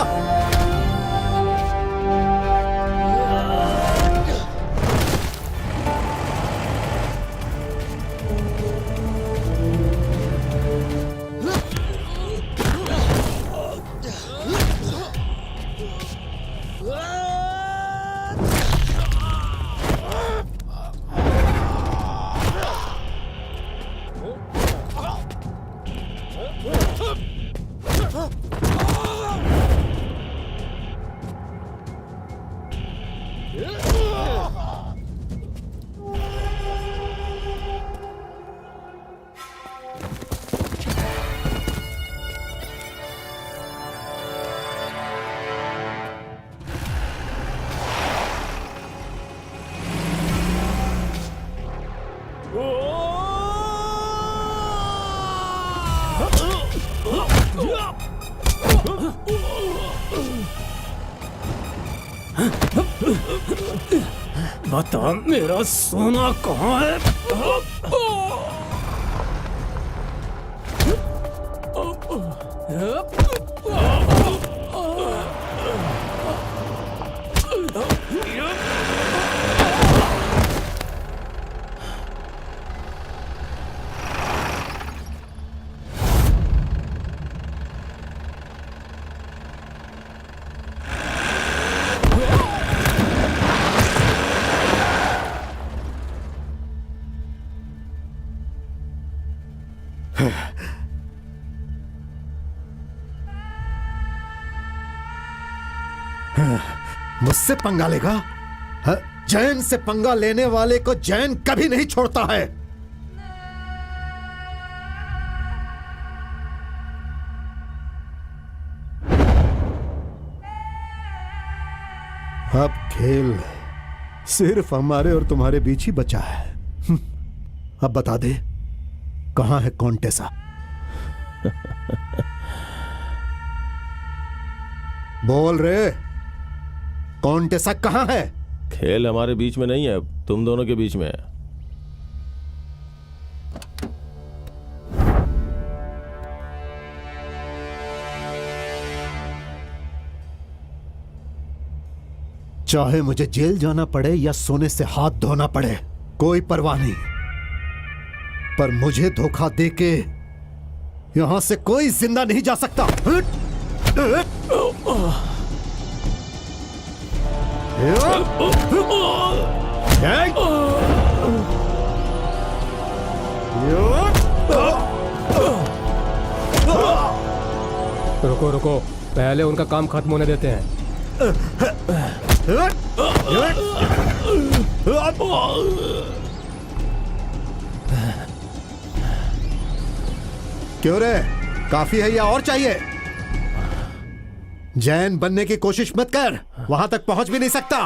बता मेरा सोना कहाँ है? मुझसे पंगा लेगा? जैन से पंगा लेने वाले को जैन कभी नहीं छोड़ता है। अब खेल सिर्फ हमारे और तुम्हारे बीच ही बचा है। अब बता दे, कहां है कॉन्टेसा? बोल रे, कॉन्टेसा कहां है? खेल हमारे बीच में नहीं है, तुम दोनों के बीच में है। चाहे मुझे जेल जाना पड़े या सोने से हाथ धोना पड़े, कोई परवाह नहीं, पर मुझे धोखा देके यहां से कोई जिंदा नहीं जा सकता। रुको रुको, पहले उनका काम खत्म होने देते हैं। क्यों रे, काफी है या और चाहिए? जैन बनने की कोशिश मत कर, वहां तक पहुंच भी नहीं सकता।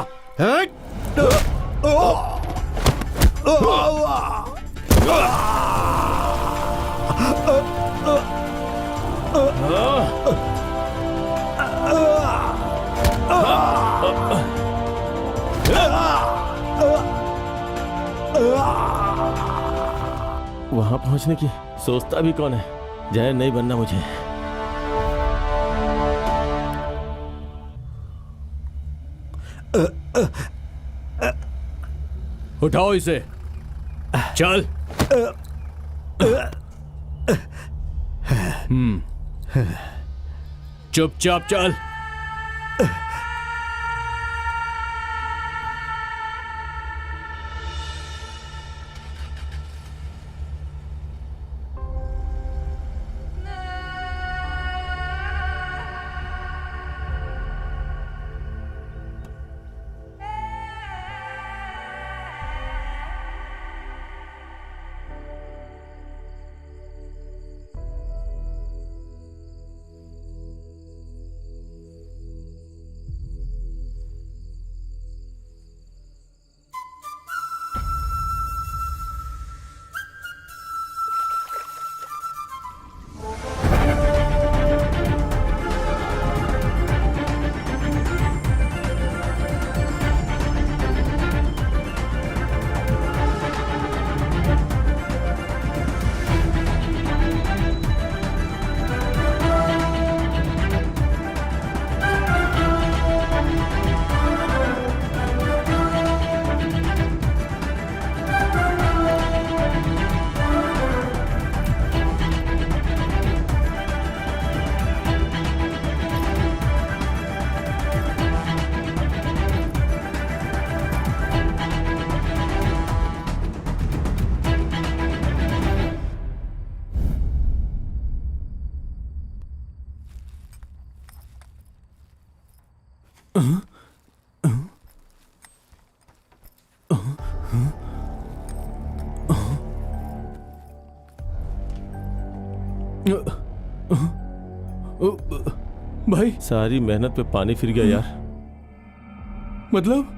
वहां पहुंचने की सोचता भी कौन है? जैन नहीं बनना मुझे। उठाओ इसे, चल। चुपचाप चल। भाई सारी मेहनत पे पानी फिर गया यार। मतलब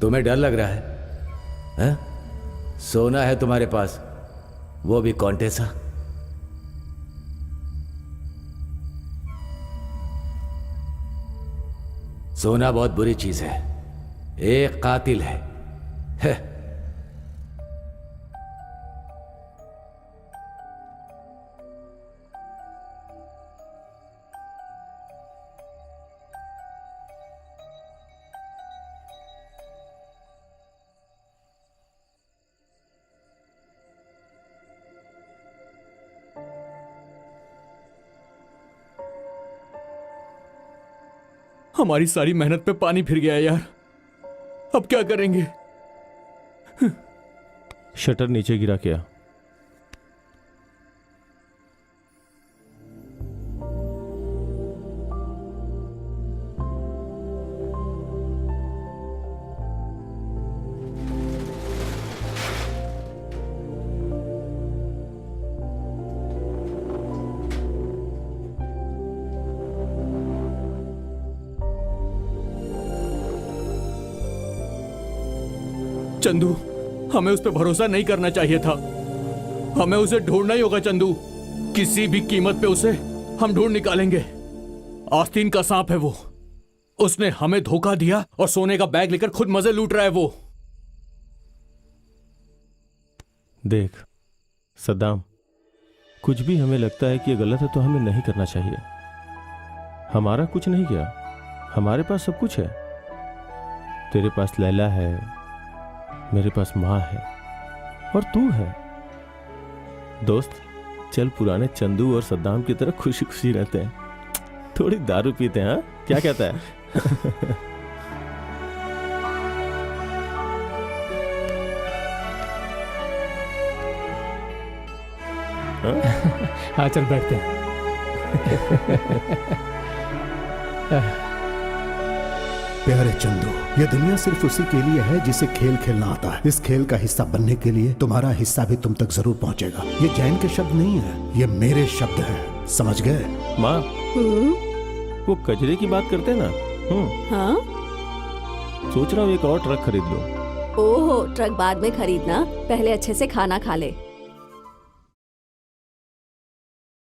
तुम्हें डर लग रहा है, हैं? सोना है तुम्हारे पास, वो भी कॉन्टेसा। सोना बहुत बुरी चीज है, एक कातिल है। हमारी सारी मेहनत पे पानी फिर गया यार, अब क्या करेंगे? शटर नीचे गिरा क्या? चंदू, हमें उस पर भरोसा नहीं करना चाहिए था। हमें उसे ढूंढना ही होगा चंदू, किसी भी कीमत पे उसे हम ढूंढ निकालेंगे। आस्तीन का सांप है वो, उसने हमें धोखा दिया और सोने का बैग लेकर खुद मजे लूट रहा है वो। देख सद्दाम, कुछ भी हमें लगता है कि ये गलत है तो हमें नहीं करना चाहिए। हमारा कुछ नहीं किया, हमारे पास सब कुछ है। तेरे पास लैला है, मेरे पास माँ है और तू है। दोस्त, चल पुराने चंदू और सद्दाम की तरह खुशी खुशी रहते हैं, थोड़ी दारू पीते हैं। हाँ, क्या कहता है? हाँ चल बैठते हैं। प्यारे चंदू, ये दुनिया सिर्फ उसी के लिए है जिसे खेल खेलना आता है। इस खेल का हिस्सा बनने के लिए तुम्हारा हिस्सा भी तुम तक जरूर पहुंचेगा। ये जैन के शब्द नहीं है, ये मेरे शब्द हैं, समझ गए? माँ, वो कचरे की बात करते ना। हाँ? सोच रहा हूँ एक और ट्रक खरीद लूं। ओहो, ट्रक बाद में खरीदना, पहले अच्छे से खाना खा ले।